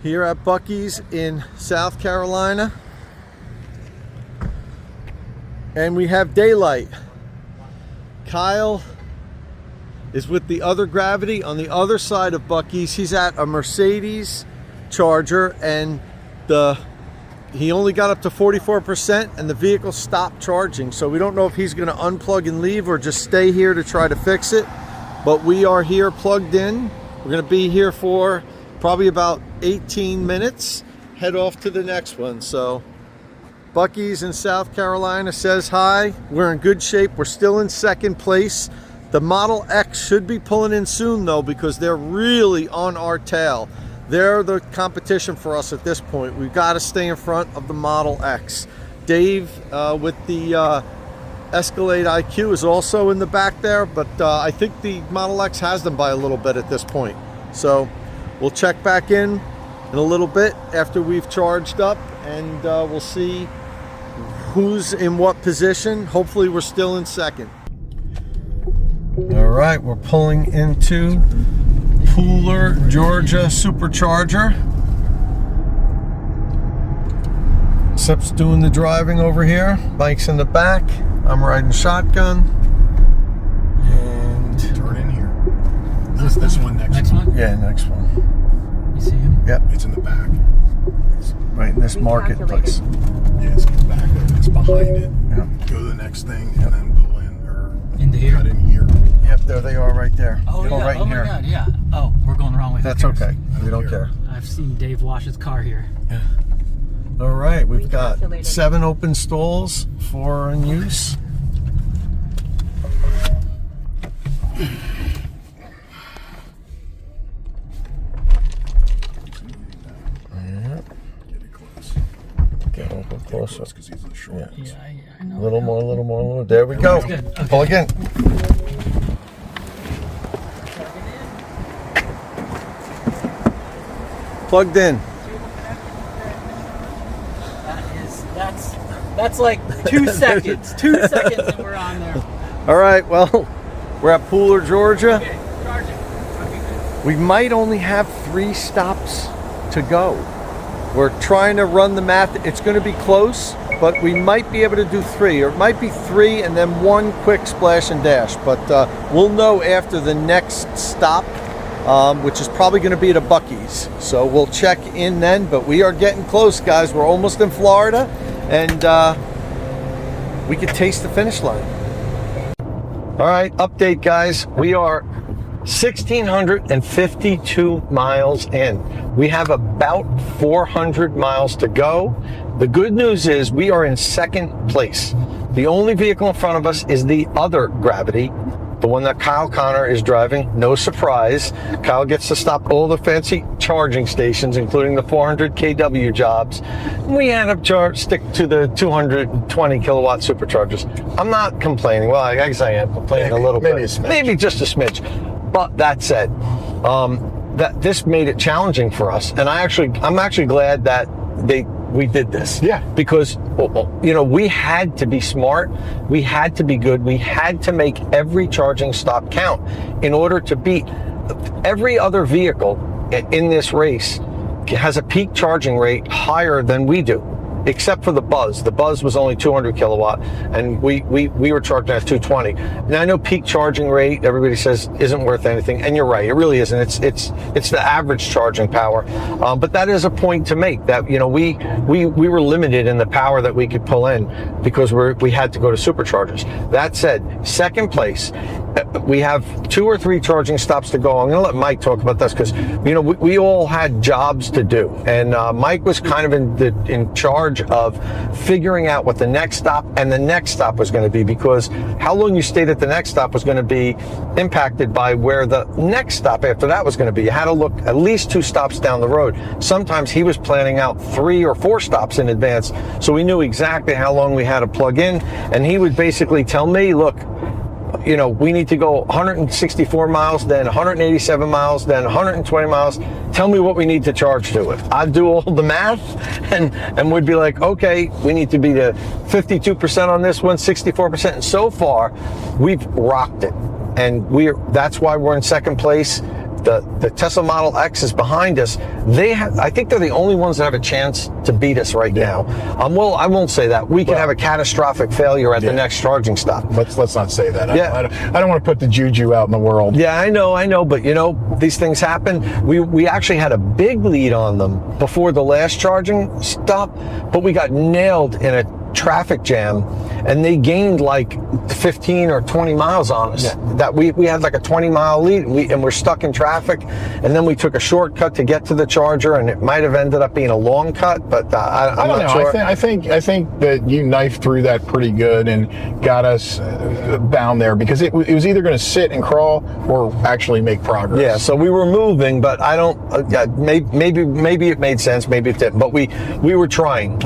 here at Buc-ee's in South Carolina. And we have daylight. Kyle is with the other Gravity on the other side of Buc-ee's. He's at a Mercedes Charger, and he only got up to 44% and the vehicle stopped charging. So we don't know if he's going to unplug and leave or just stay here to try to fix it. But we are here plugged in. We're going to be here for probably about 18 minutes. Head off to the next one. So Buc-ee's in South Carolina says hi. We're in good shape. We're still in second place. The Model X should be pulling in soon though, because they're really on our tail. They're the competition for us at this point. We've got to stay in front of the Model X. Dave with the Escalade IQ is also in the back there, but I think the Model X has them by a little bit at this point. So we'll check back in a little bit after we've charged up, and we'll see who's in what position. Hopefully we're still in second. All right, we're pulling into Pooler, Georgia Supercharger. Sep's doing the driving over here. Mike's in the back. I'm riding shotgun. And Turn in here. This one next one? yeah, next one. You see him? Yep, It's in the back. it's right in this marketplace. Yeah, it's in the back. It's behind it. Yep. Go to the next thing and then pull in or Into here? cut in here. Yep, there they are right there. Oh, Go yeah. right Oh, in my here. God. Yeah. Oh, we're going the wrong way. That's Who cares? okay. We don't care. I've seen Dave wash his car here. All right, we've got 7 open stalls, 4 in use. Get it close. Get a little bit closer. Because these are the short ones. Yeah, I know. A little more, a little more, a little. There we go. Good. Okay. Pull again. Plugged in. That's like 2 seconds. 2 seconds and we're on there. All right, well, we're at Pooler, Georgia. Okay, charging. We might only have 3 stops to go. We're trying to run the math. It's going to be close, but we might be able to do 3, or it might be 3 and then 1 quick splash and dash. But we'll know after the next stop, which is probably going to be at a Buc-ee's. So we'll check in then, but we are getting close, guys. We're almost in Florida, and we could taste the finish line. All right, update, guys. We are 1,652 miles in. We have about 400 miles to go. The good news is we are in second place. The only vehicle in front of us is the other Gravity, the one that Kyle Connor is driving. No surprise. Kyle gets to stop all the fancy charging stations, including the 400 kW jobs. We end up stick to the 220 kilowatt superchargers. I'm not complaining. Well, I guess I am complaining a little bit. Maybe a smidge. Maybe just a smidge. But that said, that this made it challenging for us. And I'm actually glad that we did this. Yeah. Because, you know, we had to be smart. We had to be good. We had to make every charging stop count in order to beat every other vehicle in this race. Has a peak charging rate higher than we do, except for the Buzz. The Buzz was only 200 kilowatt, and we were charging at 220. Now I know peak charging rate, everybody says isn't worth anything, and you're right, it really isn't. It's the average charging power, but that is a point to make. That, you know, we were limited in the power that we could pull in because we had to go to superchargers. That said, second place. We have 2 or 3 charging stops to go. I'm going to let Mike talk about this because, you know, we all had jobs to do, and Mike was kind of in charge of figuring out what the next stop and the next stop was going to be, because how long you stayed at the next stop was going to be impacted by where the next stop after that was going to be. You had to look at least 2 stops down the road. Sometimes he was planning out 3 or 4 stops in advance, so we knew exactly how long we had to plug in, and he would basically tell me, look, you know, we need to go 164 miles, then 187 miles, then 120 miles. Tell me what we need to charge to it. I'd do all the math, and we'd be like, okay, we need to be to 52% on this one, 64%. And so far, we've rocked it. And that's why we're in second place. The Tesla Model X is behind us. I think they're the only ones that have a chance to beat us right now. Well, I won't say that. We could have a catastrophic failure at the next charging stop. Let's not say that. Yeah. I don't want to put the juju out in the world. Yeah, I know, but you know, these things happen. We actually had a big lead on them before the last charging stop, but we got nailed in a traffic jam, and they gained like 15 or 20 miles on us. Yeah. That we had like a 20-mile lead, and we're stuck in traffic, and then we took a shortcut to get to the charger, and it might have ended up being a long cut, but I'm not sure. I think that you knifed through that pretty good and got us bound there, because it was either going to sit and crawl or actually make progress. Yeah, so we were moving, but I don't. Maybe it made sense, maybe it didn't, but we were trying.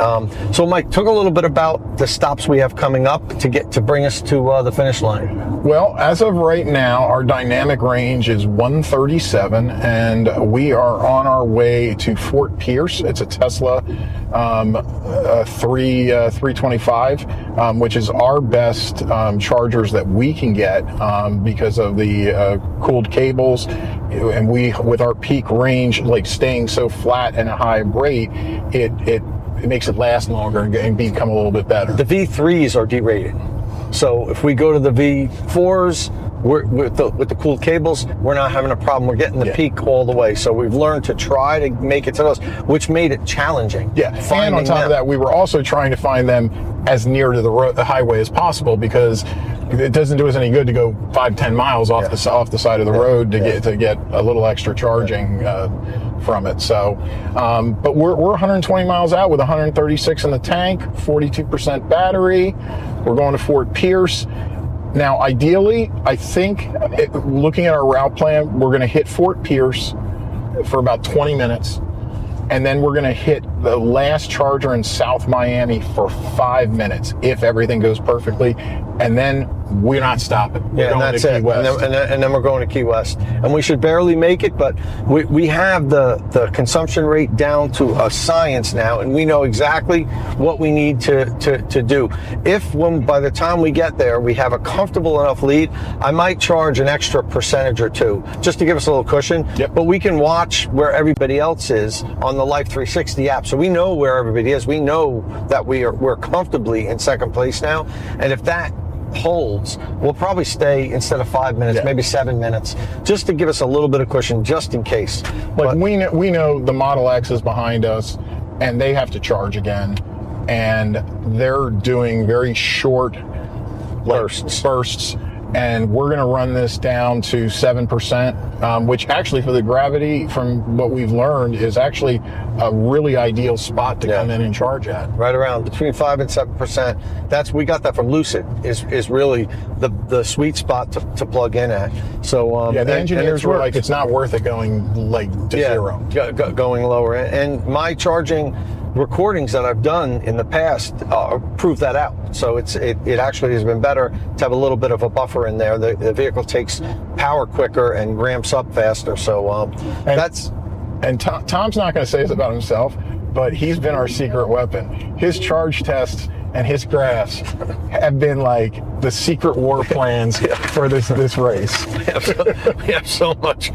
So Mike, talk a little bit about the stops we have coming up to bring us to the finish line. Well, as of right now, our dynamic range is 137, and we are on our way to Fort Pierce. It's a Tesla 325, which is our best chargers that we can get because of the cooled cables, and with our peak range, like staying so flat and a high rate, it makes it last longer and become a little bit better. The V3s are derated. So if we go to the V4s, with the cooled cables, we're not having a problem. We're getting the peak all the way. So we've learned to try to make it to those, which made it challenging. Yeah, and on top of that, we were also trying to find them as near to the highway as possible, because it doesn't do us any good to go 5-10 miles off the side of the road to get a little extra charging from it. So, but we're 120 miles out with 136 in the tank, 42% battery. We're going to Fort Pierce. Now, ideally, I think, looking at our route plan, we're going to hit Fort Pierce for about 20 minutes, and then we're going to hit the last charger in South Miami for 5 minutes, if everything goes perfectly, and then we're not stopping. We're and that's it. And then we're going to Key West. And we should barely make it, but we have the consumption rate down to a science now, and we know exactly what we need to do. By the time we get there, we have a comfortable enough lead, I might charge an extra percentage or 2 just to give us a little cushion. Yep. But we can watch where everybody else is on the Life 360 app, so we know where everybody is. We know that we're comfortably in second place now, and if that holds, we'll probably stay, instead of 5 minutes, maybe 7 minutes, just to give us a little bit of cushion, just in case. But we know the Model X is behind us, and they have to charge again, and they're doing very short bursts. And we're going to run this down to 7%, which actually for the Gravity, from what we've learned, is actually a really ideal spot to come in and charge at. Right around between 5 and 7%. We got that from Lucid. Is really the sweet spot to plug in at. So the engineers were like, it's not worth it going to zero. Going lower. And my charging recordings that I've done in the past prove that out. So it actually has been better to have a little bit of a buffer in there. The vehicle takes power quicker and ramps up faster. So Tom's not going to say this about himself, but he's been our secret weapon. His charge tests and his graphs have been like the secret war plans for this race. We have so much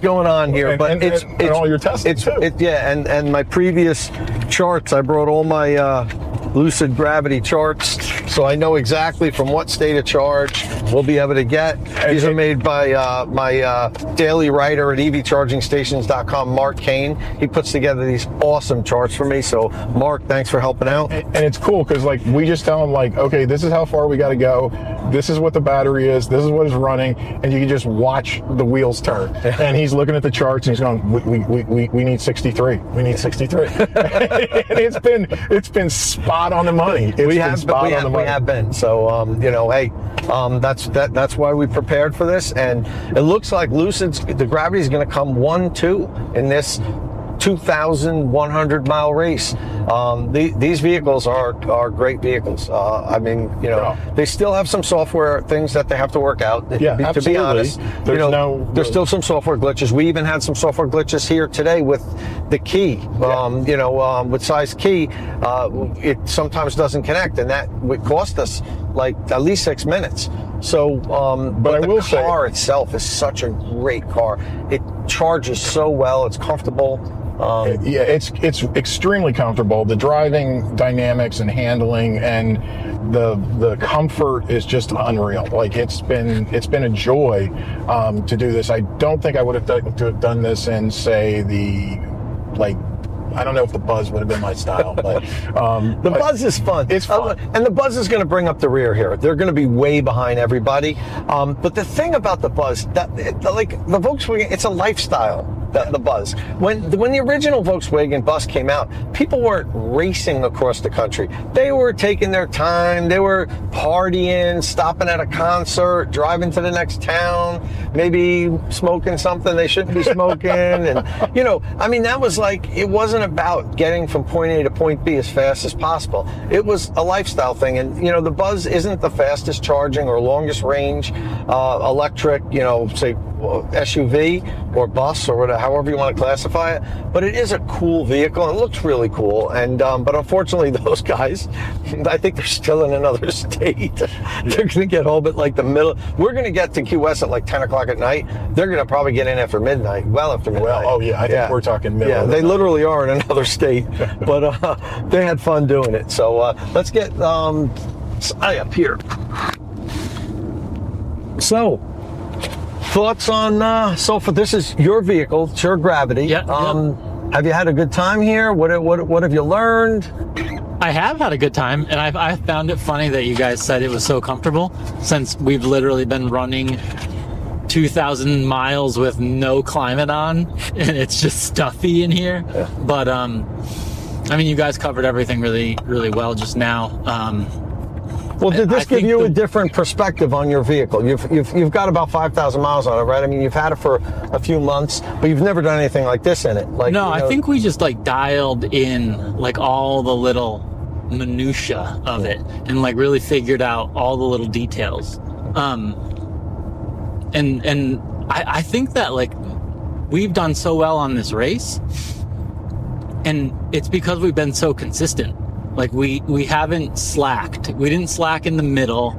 going on here, but it's all your testing too. And my previous charts, I brought all my Lucid Gravity charts, so I know exactly from what state of charge we'll be able to get. These are made by my daily writer at evchargingstations.com, Mark Kane. He puts together these awesome charts for me. So Mark, thanks for helping out. And it's cool because like we just tell him like, okay, this is how far we got to go. This is what the battery is. This is what is running, and you can just watch the wheels turn. And he's looking at the charts and he's going, we need 63. We need 63. And it's been spot on the money. We have been. So hey, that's why we prepared for this, and it looks like the Gravity is going to come 1-2 in this 2,100 mile race. These vehicles are great vehicles. I mean, they still have some software things that they have to work out. Yeah, to be honest, there's still some software glitches. We even had some software glitches here today with the key. With size key, it sometimes doesn't connect, and that would cost us like at least 6 minutes. So, but I will say, the car itself is such a great car. It charges so well. It's comfortable. It's extremely comfortable. The driving dynamics and handling and the comfort is just unreal. Like it's been a joy to do this. I don't think I would have done this in say I don't know if the Buzz would have been my style, but the Buzz is fun. It's fun, and the Buzz is going to bring up the rear here. They're going to be way behind everybody. But the thing about the Buzz, like the Volkswagen, it's a lifestyle. The Buzz. When the original Volkswagen bus came out, people weren't racing across the country. They were taking their time. They were partying, stopping at a concert, driving to the next town, maybe smoking something they shouldn't be smoking. And, I mean, that was like, it wasn't about getting from point A to point B as fast as possible. It was a lifestyle thing. And, the Buzz isn't the fastest charging or longest range electric, say, SUV or bus or whatever, however you want to classify it, but it is a cool vehicle and it looks really cool. And but unfortunately, those guys, I think they're still in another state. They're going to get home at like the middle. We're going to get to Key West at like 10 o'clock at night. They're going to probably get in after midnight. Well, after midnight. Well, I think we're talking middle. Yeah, they literally are in another state, but they had fun doing it. So let's get up here. So. Thoughts on this is your vehicle, it's your Gravity. Have you had a good time here? What have you learned? I have had a good time, and I found it funny that you guys said it was so comfortable, since we've literally been running 2,000 miles with no climate on, and it's just stuffy in here. Yeah. But I mean, you guys covered everything really, really well just now. Well, did this give you a different perspective on your vehicle? You've got about 5,000 miles on it, right? I mean, you've had it for a few months, but you've never done anything like this in it. I think we just like dialed in like all the little minutia of it and like really figured out all the little details. And I think that like we've done so well on this race, and it's because we've been so consistent. Like we haven't slacked. We didn't slack in the middle.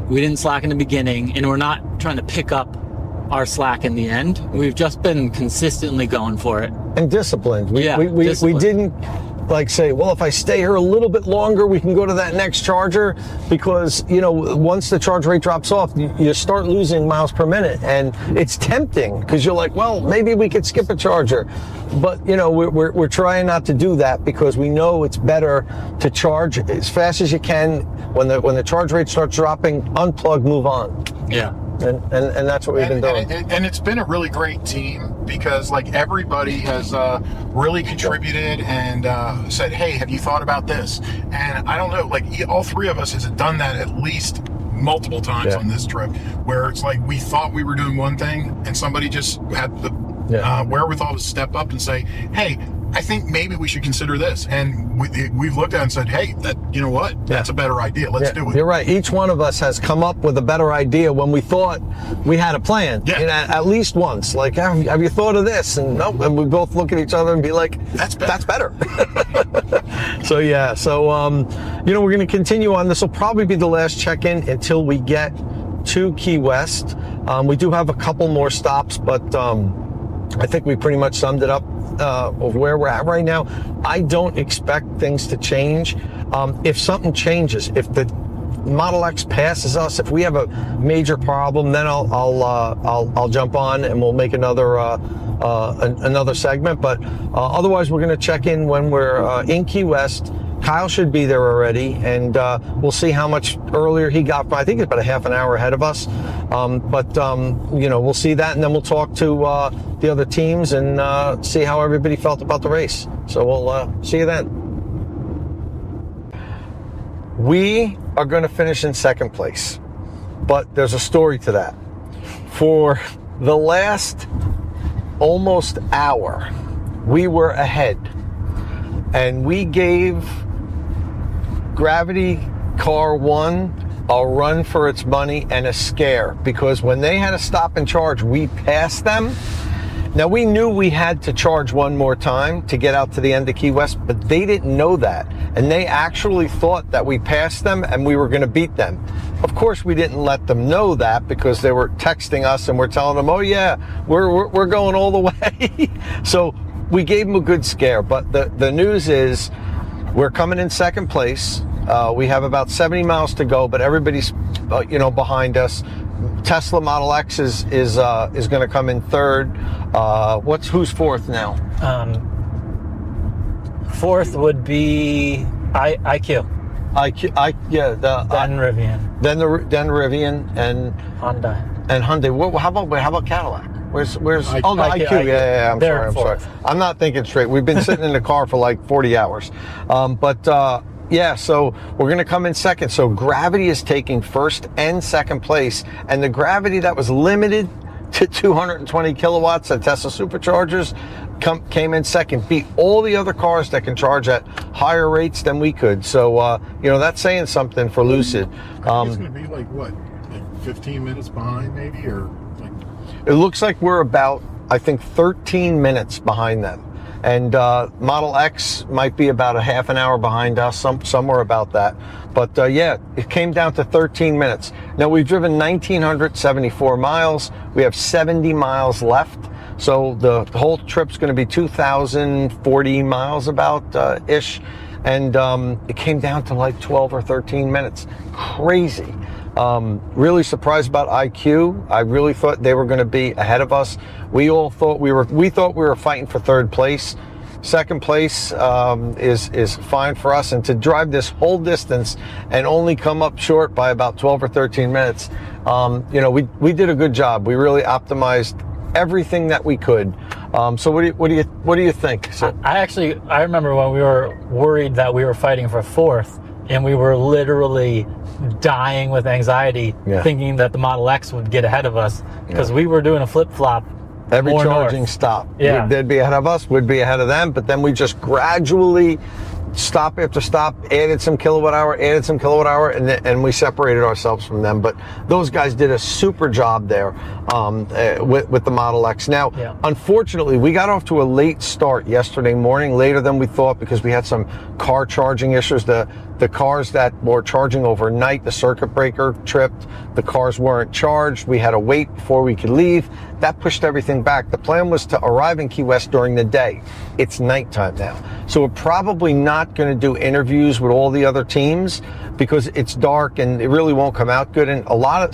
We didn't slack in the beginning, and we're not trying to pick up our slack in the end. We've just been consistently going for it. And disciplined. We didn't like say, well, if I stay here a little bit longer, we can go to that next charger, because once the charge rate drops off, you start losing miles per minute, and it's tempting because you're like, well, maybe we could skip a charger. But we're trying not to do that, because we know it's better to charge as fast as you can. When the charge rate starts dropping, unplug, move on. Yeah. And that's what we've been doing. And it's been a really great team, because like everybody has really contributed and said, hey, have you thought about this? And I don't know, like all three of us has done that at least multiple times on this trip, where it's like we thought we were doing one thing and somebody just had the wherewithal to step up and say, hey, I think maybe we should consider this. And we've looked at it and said, hey, you know what? That's a better idea. Let's do it. You're right. Each one of us has come up with a better idea when we thought we had a plan. Yeah. And at least once. Like, have you thought of this? And no, and we both look at each other and be like, that's better. So yeah, you know, we're going to continue on. This will probably be the last check-in until we get to Key West. We do have a couple more stops, but I think we pretty much summed it up of where we're at right now. I don't expect things to change. If something changes, if the Model X passes us, if we have a major problem, then I'll jump on and we'll make another segment. But otherwise, we're going to check in when we're in Key West. Kyle should be there already, and we'll see how much earlier he got. I think it's about a half an hour ahead of us. You know, we'll see that, and then we'll talk to the other teams and see how everybody felt about the race. So we'll see you then. We are going to finish in second place, but there's a story to that. For the last almost hour, we were ahead, and we gave Gravity Car 1 a run for its money and a scare, because when they had to stop and charge, we passed them. Now, we knew we had to charge one more time to get out to the end of Key West, but they didn't know that. And they actually thought that we passed them and we were going to beat them. Of course, we didn't let them know that, because they were texting us and we're telling them, oh yeah, we're going all the way. So we gave them a good scare. But the news is we're coming in second place. We have about 70 miles to go, but everybody's behind us. Tesla Model X is going to come in third. Who's fourth now? Fourth would be IQ. Then Rivian. Then Rivian and Hyundai. How about Cadillac? Where's the IQ? Yeah. I'm sorry. I'm not thinking straight. We've been sitting in the car for like 40 hours. Yeah, so we're going to come in second. So Gravity is taking first and second place. And the Gravity that was limited to 220 kilowatts at Tesla Superchargers came in second, beat all the other cars that can charge at higher rates than we could. So, that's saying something for Lucid. It's going to be like 15 minutes behind maybe, or like... It looks like we're about, I think, 13 minutes behind them. And Model X might be about a half an hour behind us, somewhere about that. But it came down to 13 minutes. Now, we've driven 1,974 miles. We have 70 miles left. So the whole trip's going to be 2,040 miles about ish. And it came down to like 12 or 13 minutes. Crazy. Really surprised about IQ. I really thought they were going to be ahead of us. We thought we were fighting for third place. Second place is fine for us, and to drive this whole distance and only come up short by about 12 or 13 minutes, we did a good job. We really optimized everything that we could. So what do you think? So, I remember when we were worried that we were fighting for fourth, and we were literally dying with anxiety, thinking that the Model X would get ahead of us, because we were doing a flip-flop. Every charging stop, they'd be ahead of us, we'd be ahead of them, but then we just gradually, stop after stop, added some kilowatt hour, and we separated ourselves from them. But those guys did a super job there with the Model X. Now, unfortunately, we got off to a late start yesterday morning, later than we thought, because we had some car charging issues. The cars that were charging overnight, the circuit breaker tripped, the cars weren't charged, we had to wait before we could leave. That pushed everything back. The plan was to arrive in Key West during the day. It's nighttime now. So we're probably not going to do interviews with all the other teams, because it's dark and it really won't come out good. And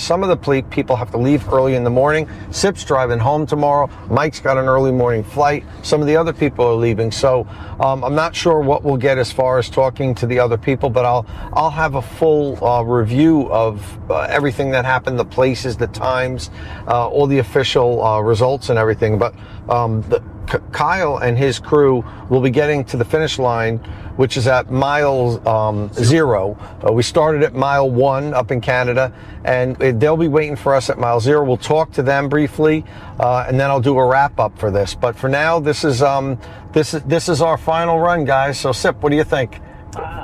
some of the people have to leave early in the morning. Sip's driving home tomorrow. Mike's got an early morning flight. Some of the other people are leaving. So I'm not sure what we'll get as far as talking to the other people, but I'll have a full review of everything that happened, the places, the times, all the official results and everything. But Kyle and his crew will be getting to the finish line, which is at mile 0. We started at mile 1 up in Canada, and they'll be waiting for us at mile 0. We'll talk to them briefly, and then I'll do a wrap up for this. But for now, this is our final run, guys. So Sip, what do you think?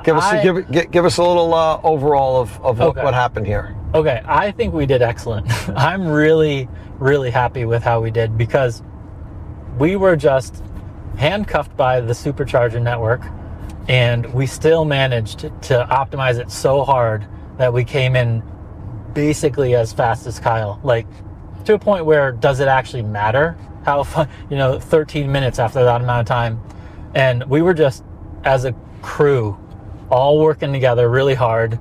Give us a little overall of what happened here. Okay, I think we did excellent. I'm really, really happy with how we did, because we were just handcuffed by the Supercharger network, and we still managed to optimize it so hard that we came in basically as fast as Kyle. Like, to a point where, does it actually matter how 13 minutes after that amount of time? And we were just, as a crew, all working together really hard.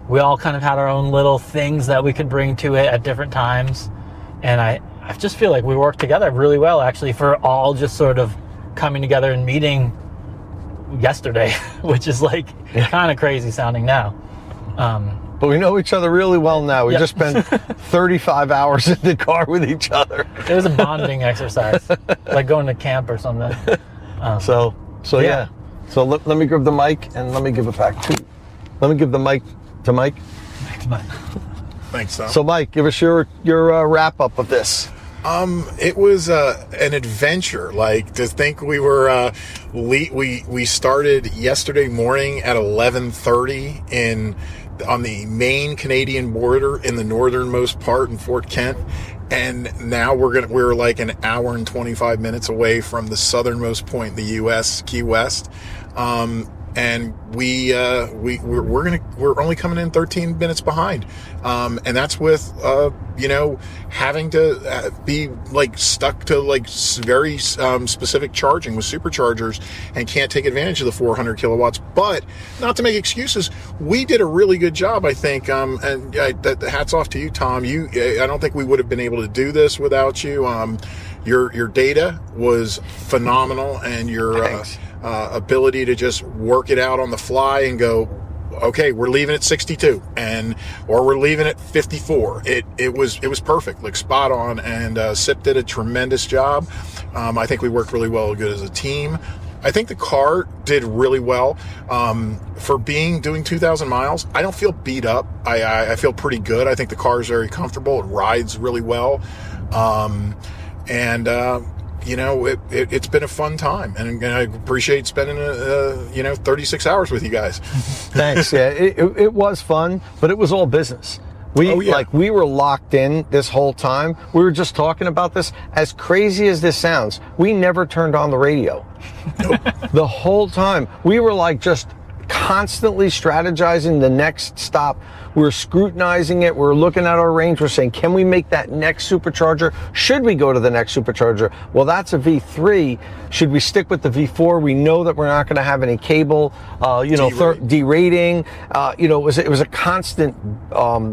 We all kind of had our own little things that we could bring to it at different times, and I just feel like we worked together really well, actually, for all just sort of coming together and meeting yesterday, which is like kind of crazy sounding now. But we know each other really well now. We just spent 35 hours in the car with each other. It was a bonding exercise, like going to camp or something. So yeah. So let me grab the mic and let me give it back to. Let me give the mic to Mike. Thanks, Tom. So Mike, give us your wrap up of this. It was an adventure. Like, to think we were we started yesterday morning at 11:30 on the Maine Canadian border in the northernmost part in Fort Kent, and now we're like an hour and 25 minutes away from the southernmost point in the U.S., Key West. And we're only coming in 13 minutes behind, and that's with having to be like stuck to like very specific charging with superchargers, and can't take advantage of the 400 kilowatts. But not to make excuses, we did a really good job, I think. And hats off to you, Tom. I don't think we would have been able to do this without you. Your data was phenomenal, and your ability to just work it out on the fly and go, okay, we're leaving at 62, or we're leaving at 54. It was perfect, like spot on. And Sip did a tremendous job. I think we worked really well, good as a team. I think the car did really well. For doing 2,000 miles, I don't feel beat up. I feel pretty good. I think the car is very comfortable. It rides really well. It's been a fun time, and I appreciate spending 36 hours with you guys. Thanks. Yeah, it was fun, but it was all business. We were locked in this whole time. We were just talking about this. As crazy as this sounds, we never turned on the radio. Nope. The whole time we were like just constantly strategizing the next stop. We're scrutinizing it. We're looking at our range. We're saying, can we make that next supercharger? Should we go to the next supercharger? Well, that's a V3. Should we stick with the V4? We know that we're not going to have any cable, derating. It was a constant,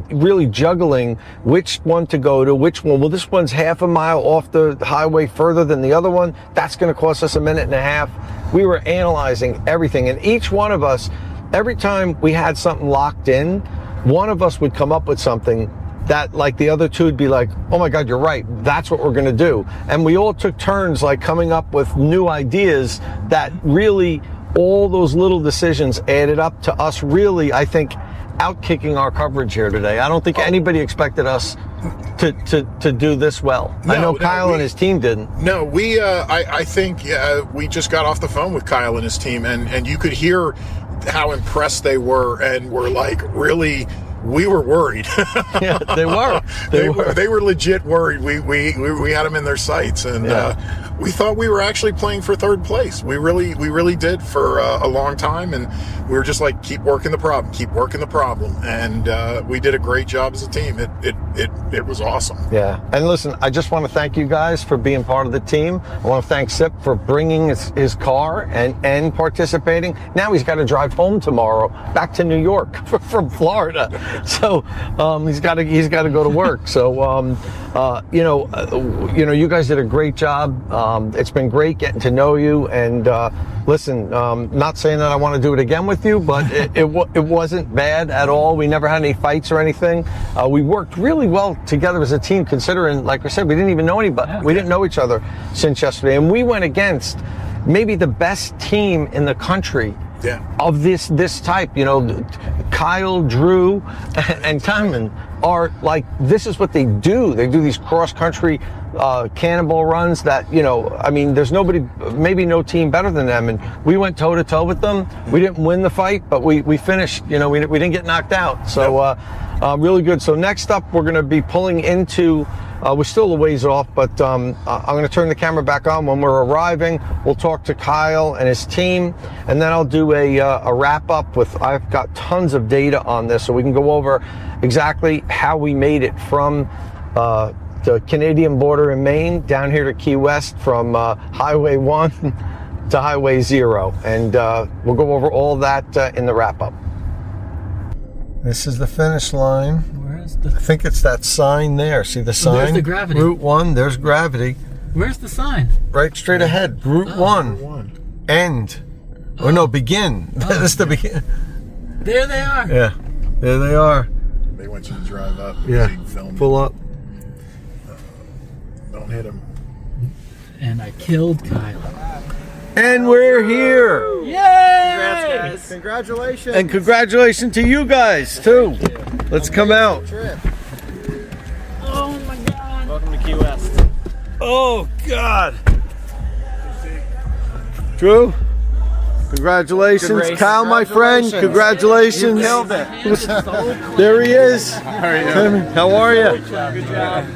really juggling which one to go to, which one. Well, this one's half a mile off the highway further than the other one. That's going to cost us a minute and a half. We were analyzing everything, and each one of us, every time we had something locked in, one of us would come up with something that, like, the other two would be like, oh my God, you're right. That's what we're going to do. And we all took turns, like, coming up with new ideas that really, all those little decisions added up to us really, I think, outkicking our coverage here today. I don't think anybody expected us to do this well. I know Kyle and his team didn't. No, I think we just got off the phone with Kyle and his team, and you could hear how impressed they were, and were like, really, we were worried. Yeah, they were. They were legit worried. We had them in their sights, and we thought we were actually playing for third place. We really did for a long time, and we were just like, keep working the problem, and we did a great job as a team. It was awesome. Yeah, and listen, I just want to thank you guys for being part of the team. I want to thank Sip for bringing his car and participating. Now he's got to drive home tomorrow back to New York from Florida. So he's got to go to work. So you guys did a great job. It's been great getting to know you, and listen, not saying that I want to do it again with you, but it wasn't bad at all. We never had any fights or anything. We worked really well together as a team, considering, like I said, we didn't even know anybody. Yeah. We didn't know each other since yesterday, and we went against maybe the best team in the country. Yeah. Of this type, you know, Kyle, Drew, and Timon are like, this is what they do. They do these cross-country cannonball runs that, you know, I mean, there's nobody, maybe no team better than them. And we went toe-to-toe with them. We didn't win the fight, but we finished, you know, we didn't get knocked out. So really good. So next up, we're going to be pulling into, we're still a ways off, but I'm going to turn the camera back on when we're arriving. We'll talk to Kyle and his team, and then I'll do a wrap up with, I've got tons of data on this, so we can go over exactly how we made it from the Canadian border in Maine down here to Key West, from Highway 1 to Highway 0. And we'll go over all that in the wrap up. This is the finish line. I think it's that sign there. See the sign? There's the Gravity. Route 1, there's Gravity. Where's the sign? Right straight ahead. Route 1. End. Oh no, begin. That's the begin. There they are. Yeah, there they are. They want you to drive up. Yeah, pull up. Don't hit him. And I killed Kyle. And we're here. Yay! Congrats, guys. Congratulations. And congratulations to you guys, too. Let's come out. Oh my God. Welcome to Key West. Oh, God. Drew, congratulations. Kyle, my friend, congratulations. You killed it. There he is. How are you? Good job.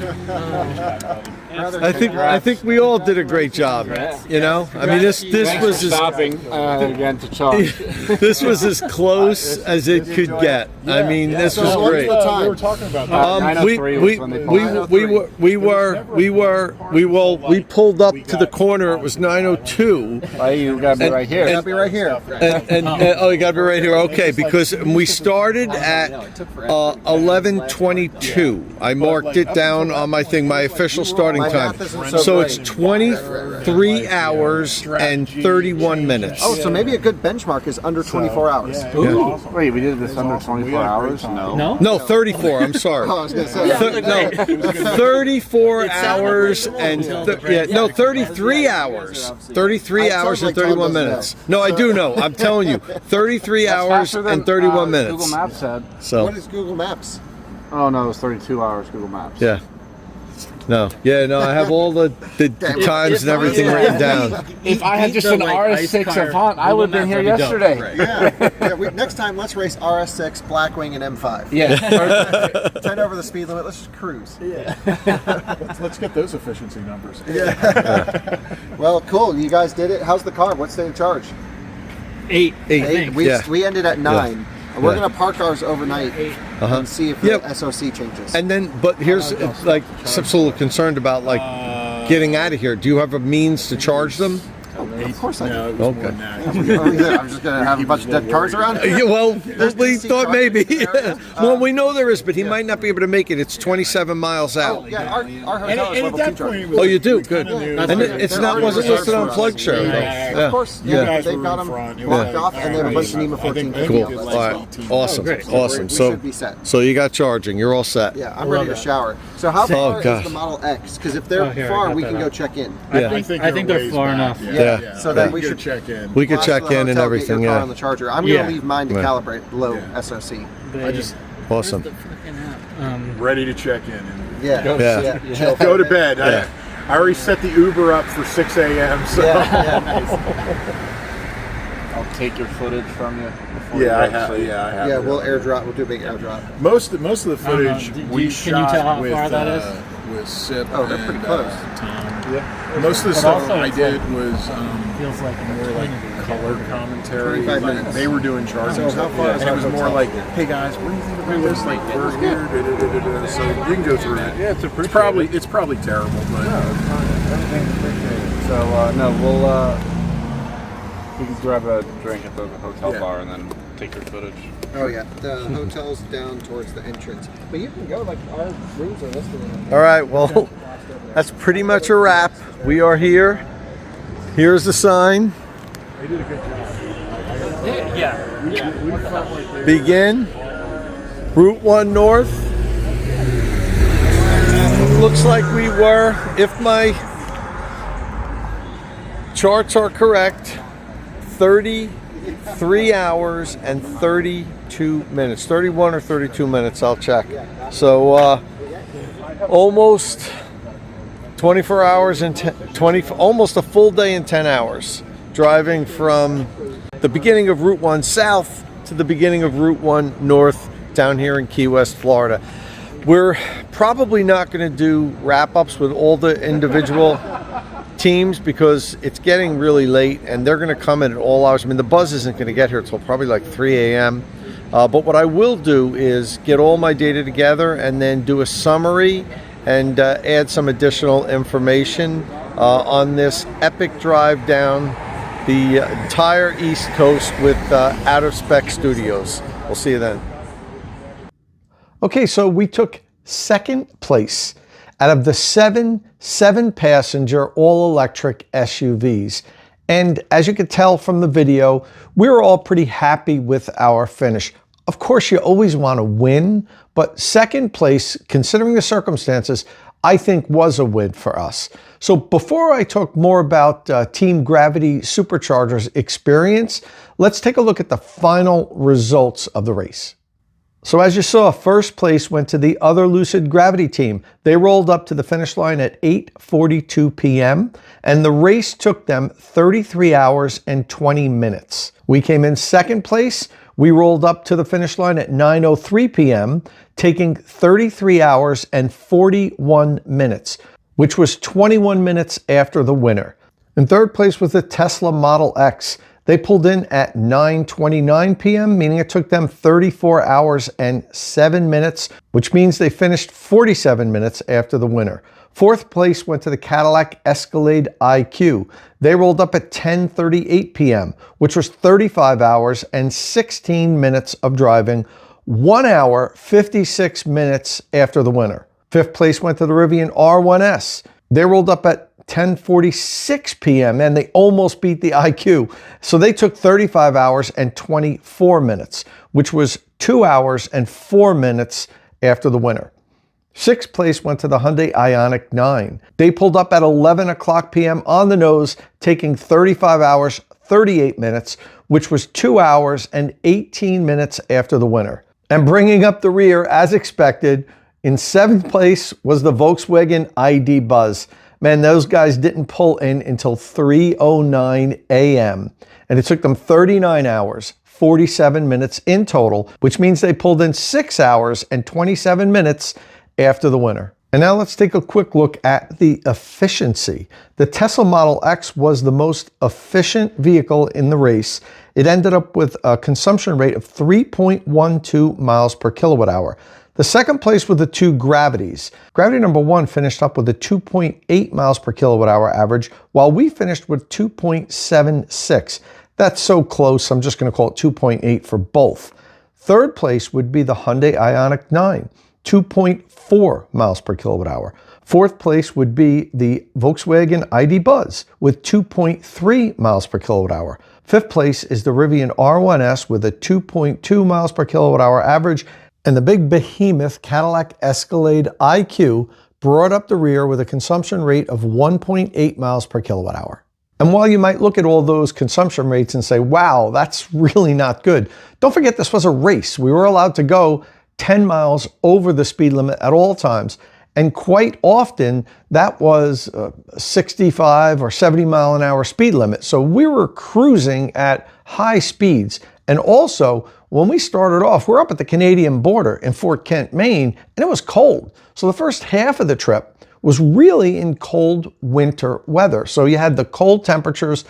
I think we all did a great job. You know, I mean, this was again to charge. This was as close as it could get. I mean, this was great. We were talking about that. We pulled up to the corner. It was 9:02. You gotta be right here. Gotta be right here. And oh, you gotta be right here. Okay, because we started at 11:22. I marked it down on my thing, my official starting time. So it's 23 hours and 31 minutes. Oh, so maybe a good benchmark is under 24 hours. Yeah. Wait, we did this under 24 hours? No, 34. I'm sorry. Oh, I was gonna say. No, 34 hours and 33 hours. 33 hours and 31 minutes. No, I do know. I'm telling you, 33 hours and 31 minutes. Google Maps said. So. What is Google Maps? Oh no, it was 32 hours. Google Maps. Yeah. No. Yeah, no, I have all the times and everything written down. If I had just an RS6 Avant, I would have been here yesterday. Yeah. Next time, let's race RS6, Blackwing, and M5. Yeah. Turn over the speed limit. Let's just cruise. Yeah. let's get those efficiency numbers. Yeah. Well, cool. You guys did it. How's the car? What state of charge? 8. We ended at 9. We're going to park ours overnight and see if the SOC changes. And then, but here's, like, I'm a little concerned about, like, getting out of here. Do you have a means to charge them? Of course I do. Okay. I'm just going to have a bunch of dead cars around? Yeah, well, we thought maybe. Well, we know there is, but he might not be able to make it. It's 27 miles out. Oh, yeah, our hotel is level 2 charging. Oh, you do? Good. And it's not, wasn't listed on Plug Share, though. Yeah. Of course. Yeah. They've got them blocked off, and they have a bunch of NEMA 14. Cool. All right. Awesome. So we should be set. So you got charging. You're all set. Yeah, I'm ready to shower. So how far is the Model X? Because if they're far, we can go check in. I think they're far enough. Yeah. So then we should check in. We could check in and everything. Car Yeah. on the charger. I'm going to leave mine to calibrate low SOC. Awesome. Ready to check in. Yeah. Go to bed. I already set the Uber up for 6 a.m. So I'll take your footage from you. I have. Yeah, we'll airdrop. We'll do a big airdrop. Most of the footage we shot can you tell how with far that is? With Sip. Oh, they're pretty close. Tom. Most of the stuff I did was feels like more like color commentary. 25 minutes. They were doing charging So how far is and it our was more hotel? like, hey guys, what do you think about this? Like, we're here. So you can go through it. Yeah, it's probably terrible, but Everything's appreciated. So no, we can grab a drink at the hotel bar and then take your footage. Oh yeah, the hotel's down towards the entrance. But you can go, like, our rooms are listed. All right, well, that's pretty much a wrap. We are here. Here's the sign. They did a good job. Yeah. Begin. Route 1 North. Looks like we were, if my charts are correct, 33 hours and 32 minutes. 31 or 32 minutes, I'll check. So almost 24 hours and 20, almost a full day and 10 hours driving from the beginning of Route 1 South to the beginning of Route 1 North down here in Key West, Florida. We're probably not going to do wrap-ups with all the individual teams because it's getting really late and they're going to come in at all hours. I mean, the buzz isn't going to get here until probably like 3 a.m. But what I will do is get all my data together and then do a summary and add some additional information on this epic drive down the entire East Coast with Out of Spec Studios. We'll see you then. Okay, so we took second place out of the seven passenger all-electric SUVs. And as you can tell from the video, we were all pretty happy with our finish. Of course, you always want to win, but second place, considering the circumstances, I think was a win for us. So before I talk more about Team Gravity Superchargers experience, let's take a look at the final results of the race. So as you saw, first place went to the other Lucid Gravity team. They rolled up to the finish line at 8:42 p.m. and the race took them 33 hours and 20 minutes. We came in second place. We rolled up to the finish line at 9:03 p.m., taking 33 hours and 41 minutes, which was 21 minutes after the winner. In third place was the Tesla Model X. They pulled in at 9:29 p.m., meaning it took them 34 hours and 7 minutes, which means they finished 47 minutes after the winner. Fourth place went to the Cadillac Escalade IQ. They rolled up at 10:38 p.m., which was 35 hours and 16 minutes of driving, 1 hour, 56 minutes after the winner. Fifth place went to the Rivian R1S. They rolled up at 10:46 p.m. and they almost beat the IQ. So they took 35 hours and 24 minutes, which was 2 hours and 4 minutes after the winner. Sixth place went to the Hyundai Ioniq 9. They pulled up at 11 o'clock p.m. on the nose, taking 35 hours, 38 minutes, which was 2 hours and 18 minutes after the winner. And bringing up the rear, as expected, in seventh place was the Volkswagen ID Buzz. Man, those guys didn't pull in until 3:09 a.m. and it took them 39 hours, 47 minutes in total, which means they pulled in 6 hours and 27 minutes after the winner. And now let's take a quick look at the efficiency. The Tesla Model X was the most efficient vehicle in the race. It ended up with a consumption rate of 3.12 miles per kilowatt hour. The second place were the two Gravities. Gravity number 1 finished up with a 2.8 miles per kilowatt hour average, while we finished with 2.76. That's so close, I'm just going to call it 2.8 for both. Third place would be the Hyundai Ioniq 9, 2.4 miles per kilowatt hour. Fourth place would be the Volkswagen ID Buzz with 2.3 miles per kilowatt hour. Fifth place is the Rivian R1S with a 2.2 miles per kilowatt hour average. And the big behemoth Cadillac Escalade IQ brought up the rear with a consumption rate of 1.8 miles per kilowatt hour. And while you might look at all those consumption rates and say, wow, that's really not good, don't forget this was a race. We were allowed to go 10 miles over the speed limit at all times. And quite often that was a 65 or 70 mile an hour speed limit. So we were cruising at high speeds. And also, when we started off, we're up at the Canadian border in Fort Kent, Maine, and it was cold. So the first half of the trip was really in cold winter weather. So you had the cold temperatures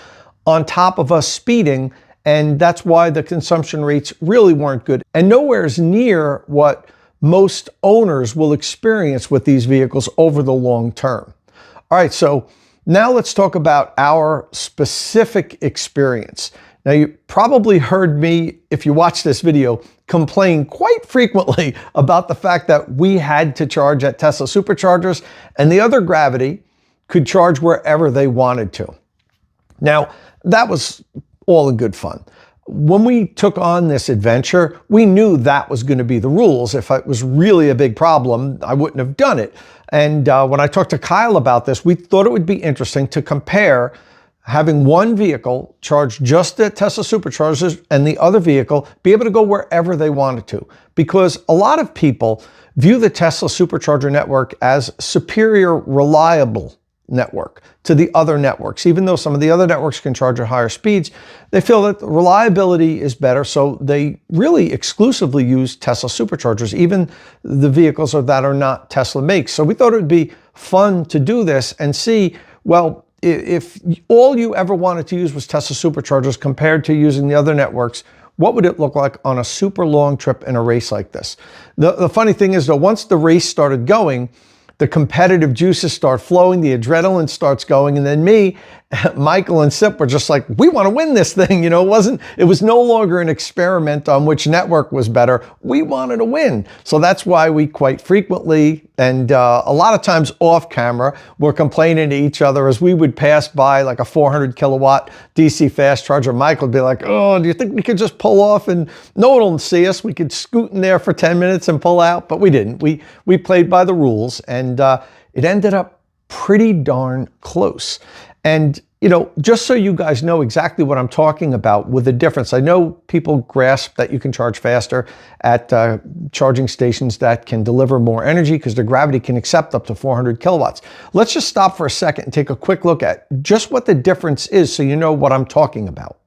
on top of us speeding, and that's why the consumption rates really weren't good. And nowhere's near what most owners will experience with these vehicles over the long term. All right, so now let's talk about our specific experience. Now, you probably heard me, if you watch this video, complain quite frequently about the fact that we had to charge at Tesla Superchargers and the other Gravity could charge wherever they wanted to. Now, that was all in good fun. When we took on this adventure, we knew that was going to be the rules. If it was really a big problem, I wouldn't have done it. And when I talked to Kyle about this, we thought it would be interesting to compare having one vehicle charge just at Tesla Superchargers and the other vehicle be able to go wherever they wanted to. Because a lot of people view the Tesla Supercharger network as superior, reliable network to the other networks. Even though some of the other networks can charge at higher speeds, they feel that the reliability is better, so they really exclusively use Tesla Superchargers, even the vehicles that are not Tesla makes. So we thought it would be fun to do this and see, well, if all you ever wanted to use was Tesla Superchargers compared to using the other networks, what would it look like on a super long trip in a race like this? The funny thing is, though, once the race started going, the competitive juices start flowing, the adrenaline starts going, and then me, Michael, and Sip were just like, we want to win this thing. You know, it was no longer an experiment on which network was better. We wanted to win. So that's why we quite frequently, and a lot of times off camera, were complaining to each other as we would pass by like a 400 kilowatt DC fast charger. Michael would be like, oh, do you think we could just pull off and no one will see us? We could scoot in there for 10 minutes and pull out, but we didn't. We played by the rules, and it ended up pretty darn close. And, you know, just so you guys know exactly what I'm talking about with the difference, I know people grasp that you can charge faster at charging stations that can deliver more energy because the Gravity can accept up to 400 kilowatts. Let's just stop for a second and take a quick look at just what the difference is so you know what I'm talking about.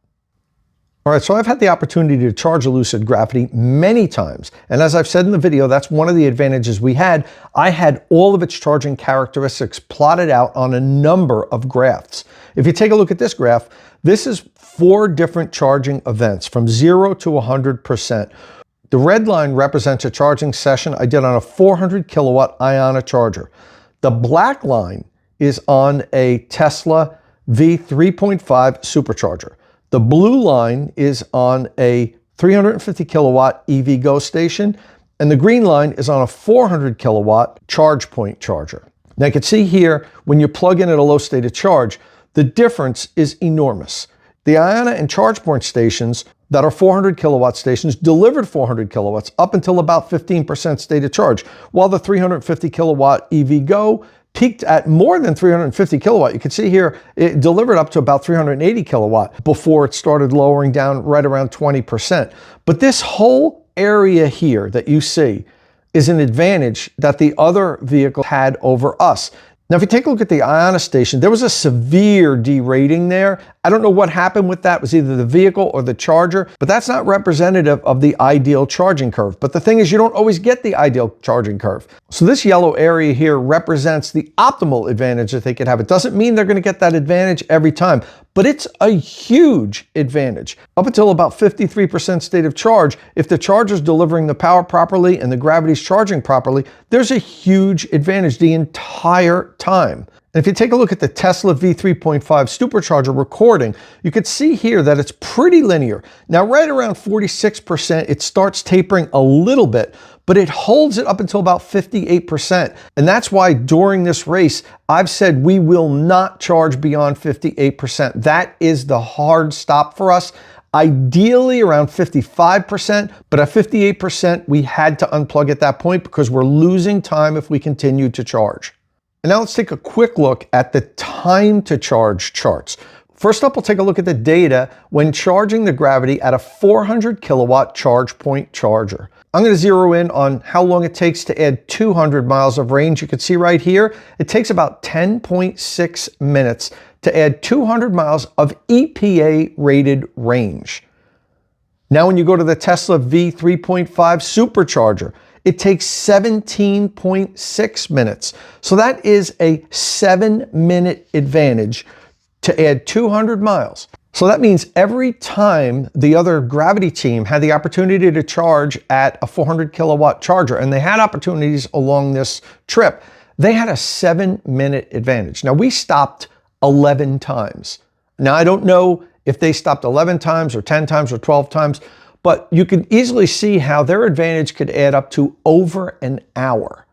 All right, so I've had the opportunity to charge a Lucid Gravity many times. And as I've said in the video, that's one of the advantages we had. I had all of its charging characteristics plotted out on a number of graphs. If you take a look at this graph, this is 4 different charging events from 0 to 100%. The red line represents a charging session I did on a 400 kilowatt Ioniq charger. The black line is on a Tesla V3.5 supercharger. The blue line is on a 350 kilowatt EVgo station, and the green line is on a 400 kilowatt charge point charger. Now you can see here, when you plug in at a low state of charge, the difference is enormous. The Ioniq and ChargePoint stations that are 400 kilowatt stations delivered 400 kilowatts up until about 15% state of charge, while the 350 kilowatt EVgo peaked at more than 350 kilowatt. You can see here, it delivered up to about 380 kilowatt before it started lowering down right around 20%. But this whole area here that you see is an advantage that the other vehicle had over us. Now, if you take a look at the Ioniq station, there was a severe derating there. I don't know what happened with that. It was either the vehicle or the charger, but that's not representative of the ideal charging curve. But the thing is, you don't always get the ideal charging curve. So this yellow area here represents the optimal advantage that they could have. It doesn't mean they're going to get that advantage every time, but it's a huge advantage. Up until about 53% state of charge, if the charger's delivering the power properly and the Gravity's charging properly, there's a huge advantage the entire time. And if you take a look at the Tesla V3.5 supercharger recording, you could see here that it's pretty linear. Now, right around 46%, it starts tapering a little bit, but it holds it up until about 58%. And that's why during this race, I've said we will not charge beyond 58%. That is the hard stop for us. Ideally around 55%, but at 58%, we had to unplug at that point because we're losing time if we continue to charge. And now let's take a quick look at the time to charge charts. First up, we'll take a look at the data when charging the Gravity at a 400 kilowatt charge point charger. I'm going to zero in on how long it takes to add 200 miles of range. You can see right here, it takes about 10.6 minutes to add 200 miles of EPA rated range. Now, when you go to the Tesla V3.5 supercharger, it takes 17.6 minutes. So that is a 7-minute advantage to add 200 miles. So that means every time the other Gravity team had the opportunity to charge at a 400 kilowatt charger, and they had opportunities along this trip, they had a 7-minute advantage. Now, we stopped 11 times. Now, I don't know if they stopped 11 times or 10 times or 12 times, but you can easily see how their advantage could add up to over an hour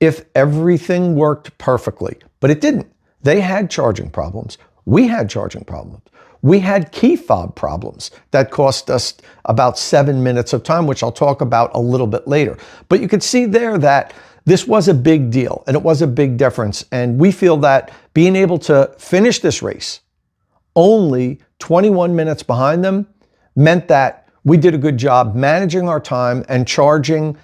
if everything worked perfectly. But it didn't. They had charging problems. We had charging problems. We had key fob problems that cost us about 7 minutes of time, which I'll talk about a little bit later. But you can see there that this was a big deal and it was a big difference. And we feel that being able to finish this race only 21 minutes behind them meant that we did a good job managing our time and charging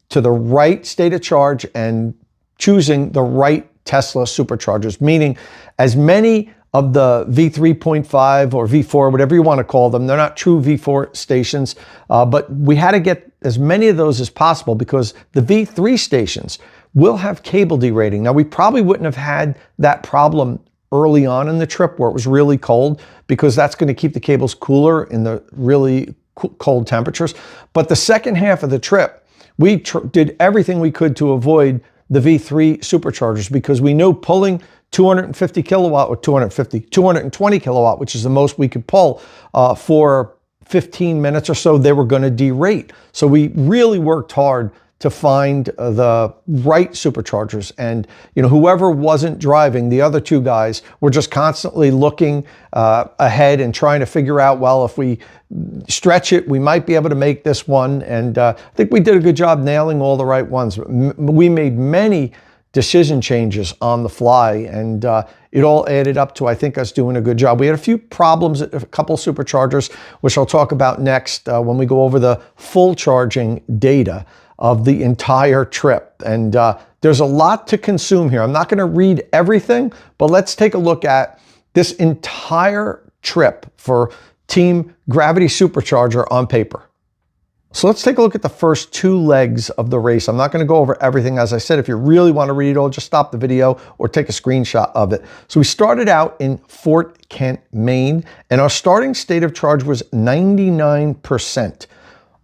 to the right state of charge and choosing the right Tesla superchargers, meaning as many of the V3.5 or V4, whatever you want to call them, they're not true V4 stations, but we had to get as many of those as possible because the V3 stations will have cable derating. Now, we probably wouldn't have had that problem early on in the trip where it was really cold because that's going to keep the cables cooler in the really cold temperatures. But the second half of the trip, we did everything we could to avoid the V3 superchargers because we knew pulling 250 kilowatt or 220 kilowatt, which is the most we could pull for 15 minutes or so, they were going to derate. So we really worked hard to find the right superchargers. And, you know, whoever wasn't driving, the other two guys were just constantly looking ahead and trying to figure out, well, if we stretch it, we might be able to make this one. And I think we did a good job nailing all the right ones. We made many decision changes on the fly, and it all added up to, I think, us doing a good job. We had a few problems at a couple superchargers, which I'll talk about next when we go over the full charging data of the entire trip. And there's a lot to consume here. I'm not going to read everything, but let's take a look at this entire trip for Team Gravity Supercharger on paper. So let's take a look at the first two legs of the race. I'm not going to go over everything. As I said, if you really want to read it all, just stop the video or take a screenshot of it. So we started out in Fort Kent, Maine, and our starting state of charge was 99%.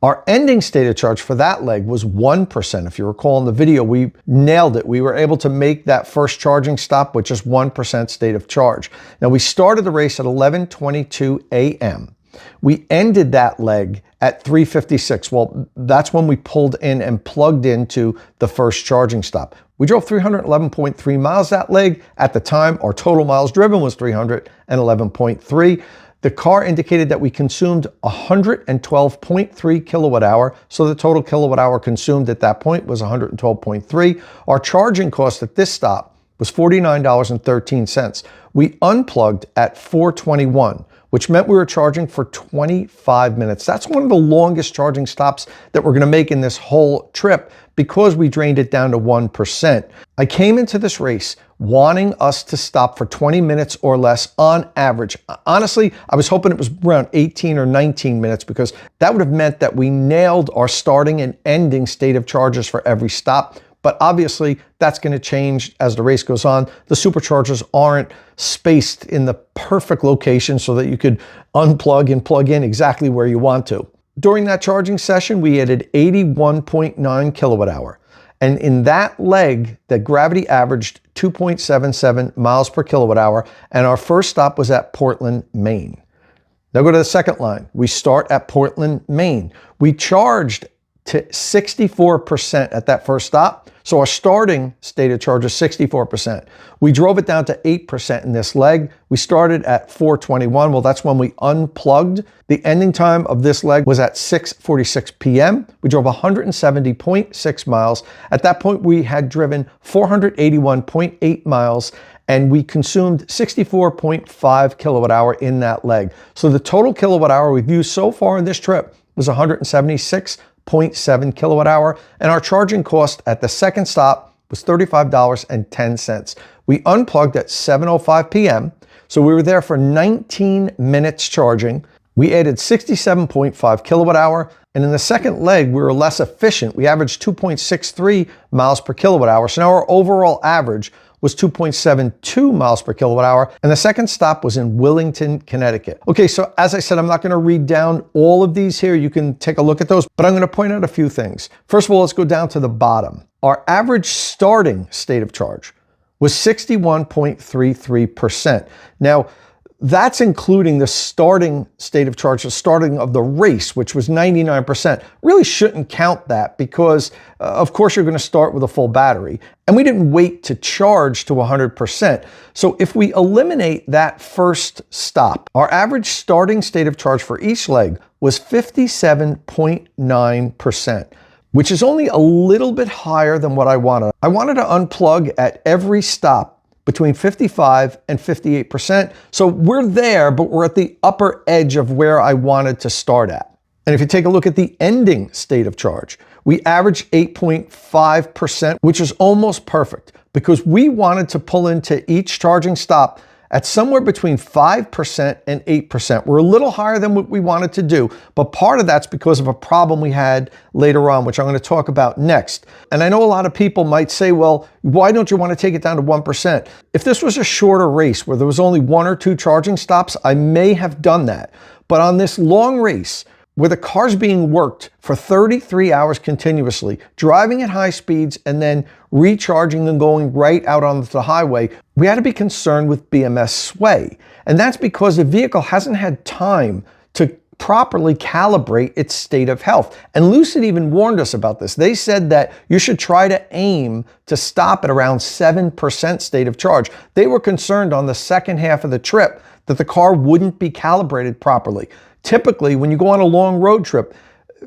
Our ending state of charge for that leg was 1%. If you recall in the video, we nailed it. We were able to make that first charging stop with just 1% state of charge. Now, we started the race at 11:22 a.m. We ended that leg at 3:56. Well, that's when we pulled in and plugged into the first charging stop. We drove 311.3 miles that leg. At the time, our total miles driven was 311.3. The car indicated that we consumed 112.3 kilowatt hour. So the total kilowatt hour consumed at that point was 112.3. Our charging cost at this stop was $49.13. We unplugged at 4:21. Which meant we were charging for 25 minutes. That's one of the longest charging stops that we're gonna make in this whole trip because we drained it down to 1%. I came into this race wanting us to stop for 20 minutes or less on average. Honestly, I was hoping it was around 18 or 19 minutes because that would have meant that we nailed our starting and ending state of charges for every stop. But obviously, that's going to change as the race goes on. The superchargers aren't spaced in the perfect location so that you could unplug and plug in exactly where you want to. During that charging session, we added 81.9 kilowatt hour. And in that leg, that Gravity averaged 2.77 miles per kilowatt hour. And our first stop was at Portland, Maine. Now go to the second line. We start at Portland, Maine. We charged to 64% at that first stop. So our starting state of charge is 64%. We drove it down to 8% in this leg. We started at 4:21. Well, that's when we unplugged. The ending time of this leg was at 6:46 p.m. We drove 170.6 miles. At that point, we had driven 481.8 miles and we consumed 64.5 kilowatt hour in that leg. So the total kilowatt hour we've used so far in this trip was 176.7 kilowatt hour, and our charging cost at the second stop was $35.10. We unplugged at 7:05 p.m., so we were there for 19 minutes charging. We added 67.5 kilowatt hour, and in the second leg, we were less efficient. We averaged 2.63 miles per kilowatt hour, so now our overall average was 2.72 miles per kilowatt hour, and the second stop was in Willington, Connecticut. Okay, so as I said, I'm not gonna read down all of these here. You can take a look at those, but I'm gonna point out a few things. First of all, let's go down to the bottom. Our average starting state of charge was 61.33%. Now, that's including the starting state of charge, the starting of the race, which was 99%. Really shouldn't count that because, of course, you're going to start with a full battery. And we didn't wait to charge to 100%. So if we eliminate that first stop, our average starting state of charge for each leg was 57.9%, which is only a little bit higher than what I wanted. I wanted to unplug at every stop between 55 and 58%. So we're there, but we're at the upper edge of where I wanted to start at. And if you take a look at the ending state of charge, we averaged 8.5%, which is almost perfect because we wanted to pull into each charging stop at somewhere between 5% and 8%. We're a little higher than what we wanted to do, but part of that's because of a problem we had later on, which I'm going to talk about next. And I know a lot of people might say, well, why don't you want to take it down to 1%? If this was a shorter race where there was only 1 or 2 charging stops, I may have done that. But on this long race, where the car's being worked for 33 hours continuously, driving at high speeds and then recharging and going right out onto the highway, we had to be concerned with BMS sway. And that's because the vehicle hasn't had time to properly calibrate its state of health. And Lucid even warned us about this. They said that you should try to aim to stop at around 7% state of charge. They were concerned on the second half of the trip that the car wouldn't be calibrated properly. Typically, when you go on a long road trip,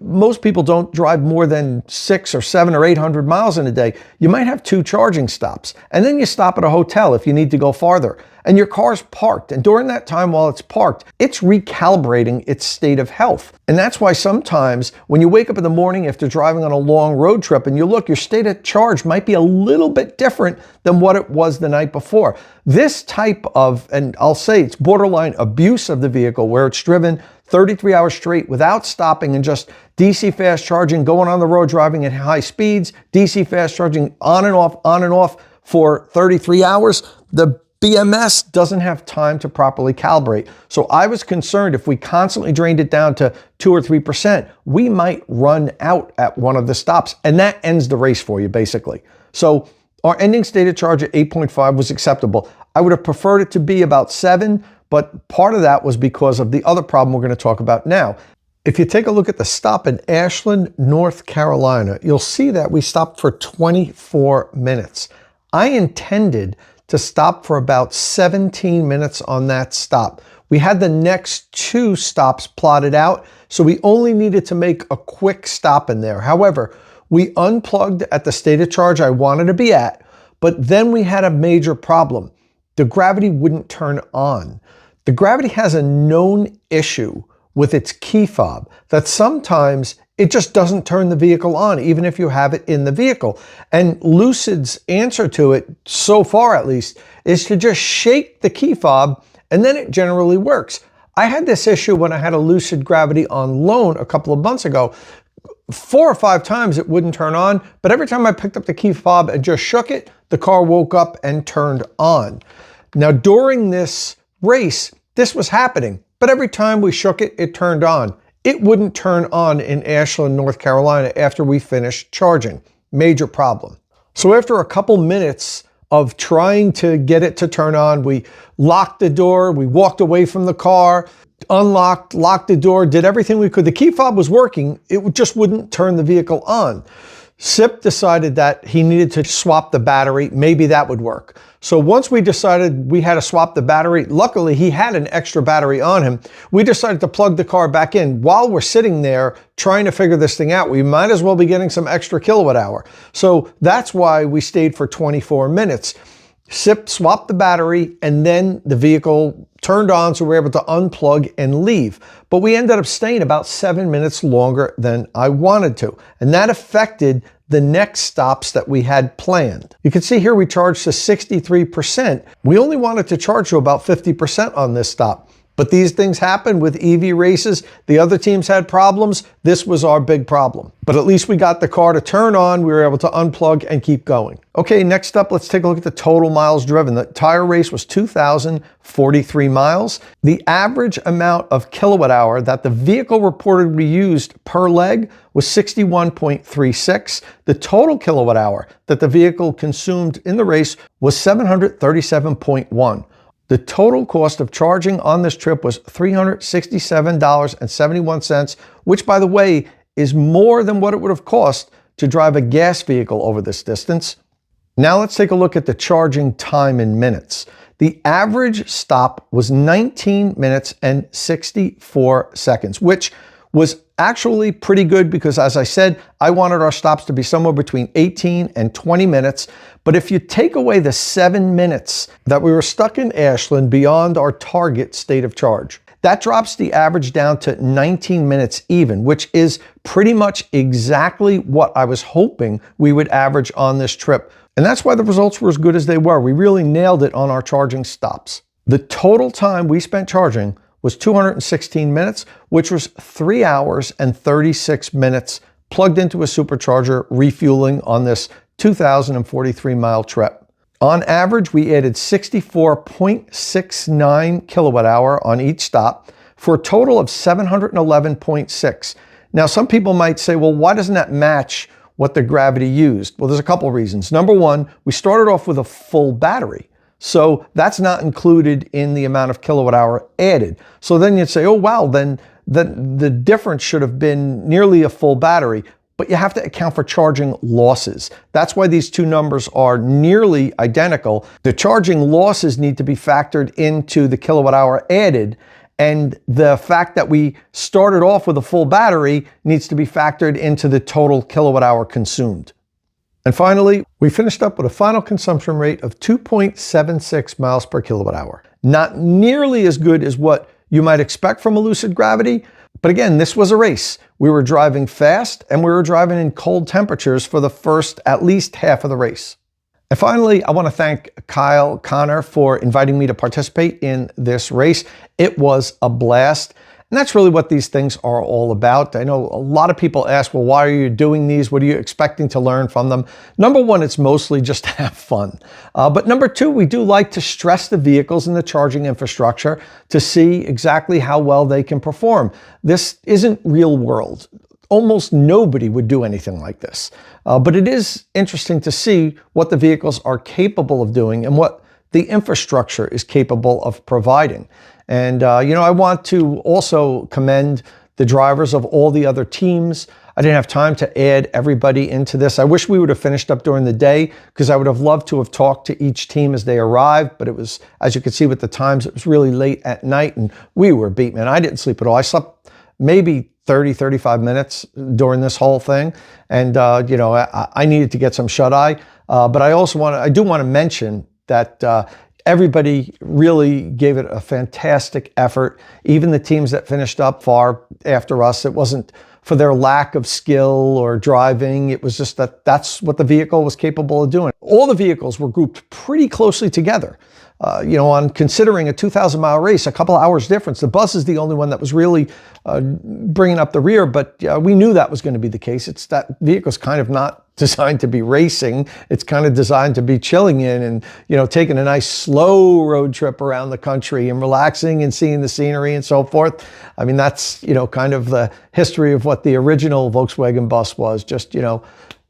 most people don't drive more than 600 or 700 or 800 miles in a day. You might have 2 charging stops, and then you stop at a hotel if you need to go farther. And your car's parked, and during that time while it's parked, it's recalibrating its state of health. And that's why sometimes when you wake up in the morning after driving on a long road trip and you look, your state of charge might be a little bit different than what it was the night before. This type of, and I'll say it's borderline abuse of the vehicle, where it's driven 33 hours straight without stopping and just DC fast charging, going on the road driving at high speeds, DC fast charging on and off for 33 hours. The BMS doesn't have time to properly calibrate. So I was concerned if we constantly drained it down to 2 or 3%, we might run out at one of the stops, and that ends the race for you basically. So our ending state of charge at 8.5 was acceptable. I would have preferred it to be about 7, but part of that was because of the other problem we're going to talk about now. If you take a look at the stop in Ashland, North Carolina, you'll see that we stopped for 24 minutes. I intended to stop for about 17 minutes on that stop. We had the next 2 stops plotted out, so we only needed to make a quick stop in there. However, we unplugged at the state of charge I wanted to be at, but then we had a major problem. The Gravity wouldn't turn on. The Gravity has a known issue with its key fob that sometimes it just doesn't turn the vehicle on, even if you have it in the vehicle. And Lucid's answer to it, so far at least, is to just shake the key fob, and then it generally works. I had this issue when I had a Lucid Gravity on loan a couple of months ago. 4 or 5 times it wouldn't turn on, but every time I picked up the key fob and just shook it, the car woke up and turned on. Now, during this race, this was happening, but every time we shook it, it turned on. It wouldn't turn on in Ashland, North Carolina after we finished charging. Major problem. So after a couple minutes of trying to get it to turn on, we locked the door, we walked away from the car, unlocked, locked the door, did everything we could. The key fob was working, it just wouldn't turn the vehicle on. Sip decided that he needed to swap the battery. Maybe that would work. So once we decided we had to swap the battery, luckily he had an extra battery on him. We decided to plug the car back in. While we're sitting there trying to figure this thing out, we might as well be getting some extra kilowatt hour. So that's why we stayed for 24 minutes. Sip swapped the battery, and then the vehicle turned on, so we were able to unplug and leave. But we ended up staying about 7 minutes longer than I wanted to, and that affected the next stops that we had planned. You can see here we charged to 63%. We only wanted to charge to about 50% on this stop. But these things happen with EV races. The other teams had problems. This was our big problem. But at least we got the car to turn on. We were able to unplug and keep going. Okay, next up, let's take a look at the total miles driven. The entire race was 2,043 miles. The average amount of kilowatt hour that the vehicle reported we used per leg was 61.36. The total kilowatt hour that the vehicle consumed in the race was 737.1. The total cost of charging on this trip was $367.71, which, by the way, is more than what it would have cost to drive a gas vehicle over this distance. Now let's take a look at the charging time in minutes. The average stop was 19 minutes and 64 seconds, which was actually pretty good because, as I said, I wanted our stops to be somewhere between 18 and 20 minutes. But if you take away the 7 minutes that we were stuck in Ashland beyond our target state of charge, that drops the average down to 19 minutes even, which is pretty much exactly what I was hoping we would average on this trip. And that's why the results were as good as they were. We really nailed it on our charging stops. The total time we spent charging was 216 minutes, which was 3 hours and 36 minutes plugged into a supercharger refueling on this 2,043-mile trip. On average, we added 64.69 kilowatt hour on each stop for a total of 711.6. Now, some people might say, well, why doesn't that match what the Gravity used? Well, there's a couple of reasons. Number one, we started off with a full battery. So that's not included in the amount of kilowatt hour added. So then you'd say, oh, wow, then the difference should have been nearly a full battery. But you have to account for charging losses. That's why these two numbers are nearly identical. The charging losses need to be factored into the kilowatt hour added. And the fact that we started off with a full battery needs to be factored into the total kilowatt hour consumed. And finally, we finished up with a final consumption rate of 2.76 miles per kilowatt hour. Not nearly as good as what you might expect from a Lucid Gravity, but again, this was a race. We were driving fast and we were driving in cold temperatures for the first at least half of the race. And finally, I want to thank Kyle Connor for inviting me to participate in this race. It was a blast. And that's really what these things are all about. I know a lot of people ask, well, why are you doing these? What are you expecting to learn from them? Number one, it's mostly just to have fun. But number two, we do like to stress the vehicles and the charging infrastructure to see exactly how well they can perform. This isn't real world. Almost nobody would do anything like this. But it is interesting to see what the vehicles are capable of doing and what the infrastructure is capable of providing. And, I want to also commend the drivers of all the other teams. I didn't have time to add everybody into this. I wish we would have finished up during the day because I would have loved to have talked to each team as they arrived. But it was, as you can see with the times, it was really late at night and we were beat, man. I didn't sleep at all. I slept maybe 30, 35 minutes during this whole thing. And, I needed to get some shut-eye. But I do want to mention that everybody really gave it a fantastic effort. Even the teams that finished up far after us, it wasn't for their lack of skill or driving. It was just that's what the vehicle was capable of doing. All the vehicles were grouped pretty closely together. On considering a 2,000-mile race, a couple hours difference. The bus is the only one that was really bringing up the rear, but we knew that was going to be the case. It's that vehicle's kind of not designed to be racing. It's kind of designed to be chilling in and, taking a nice slow road trip around the country and relaxing and seeing the scenery and so forth. I mean, that's, kind of the history of what the original Volkswagen bus was, just,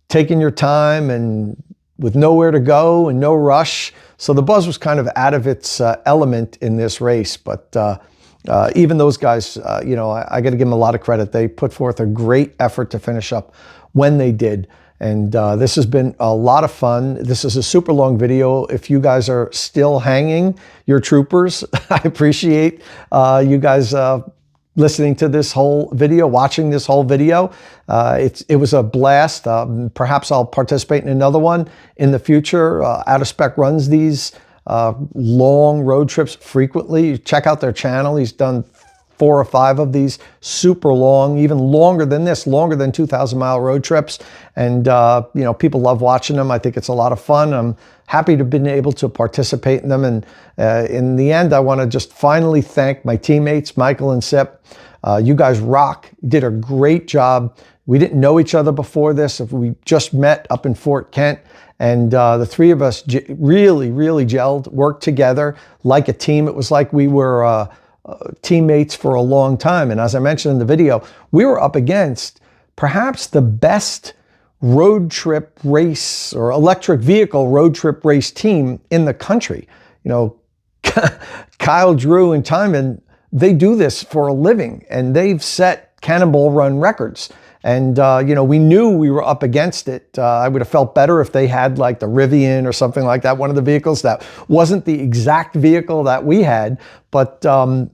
taking your time and with nowhere to go and no rush. So the buzz was kind of out of its element in this race. But even those guys, I got to give them a lot of credit. They put forth a great effort to finish up when they did. And this has been a lot of fun. This is a super long video. If you guys are still hanging, you're troopers. I appreciate you guys listening to this whole video, watching this whole video. It was a blast. Perhaps I'll participate in another one in the future. Out of Spec runs these long road trips frequently. Check out their channel. He's done 4 or 5 of these super long, even longer than this, longer than 2,000-mile road trips. And, people love watching them. I think it's a lot of fun. I'm happy to have been able to participate in them. And in the end, I want to just finally thank my teammates, Michael and Sip. You guys rock. You did a great job. We didn't know each other before this. We just met up in Fort Kent. And the three of us really, really gelled, worked together like a team. It was like we were teammates for a long time. And as I mentioned in the video, we were up against perhaps the best road trip race or electric vehicle road trip race team in the country. Kyle, Drew, and Timon, they do this for a living, and they've set Cannonball Run records. And, you know, we knew we were up against it. I would have felt better if they had like the Rivian or something like that, one of the vehicles that wasn't the exact vehicle that we had. But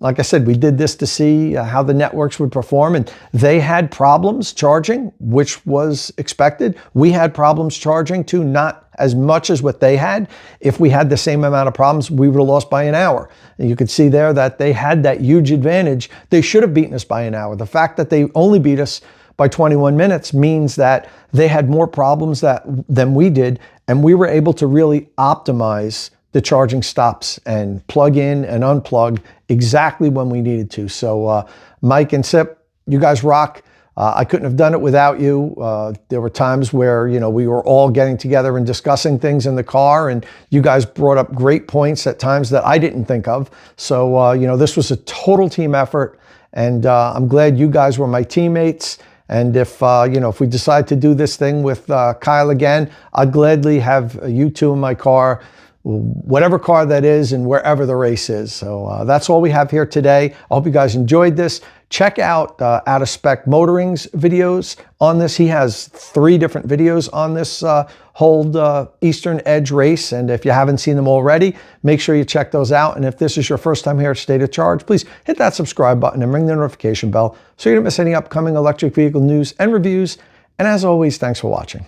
like I said, we did this to see how the networks would perform. And they had problems charging, which was expected. We had problems charging too, not as much as what they had. If we had the same amount of problems, we would have lost by an hour. And you could see there that they had that huge advantage. They should have beaten us by an hour. The fact that they only beat us by 21 minutes means that they had more problems than we did, and we were able to really optimize the charging stops and plug in and unplug exactly when we needed to. So Mike and Sip, you guys rock. I couldn't have done it without you. There were times where, you know, we were all getting together and discussing things in the car, and you guys brought up great points at times that I didn't think of. So, you know, this was a total team effort, and I'm glad you guys were my teammates. And if, you know, if we decide to do this thing with Kyle again, I'd gladly have you two in my car, whatever car that is and wherever the race is. So that's all we have here today. I hope you guys enjoyed this. Check out Out of Spec Motoring's videos on this. He has 3 different videos on this whole Eastern Edge race. And if you haven't seen them already, make sure you check those out. And if this is your first time here at State of Charge, please hit that subscribe button and ring the notification bell so you don't miss any upcoming electric vehicle news and reviews. And as always, thanks for watching.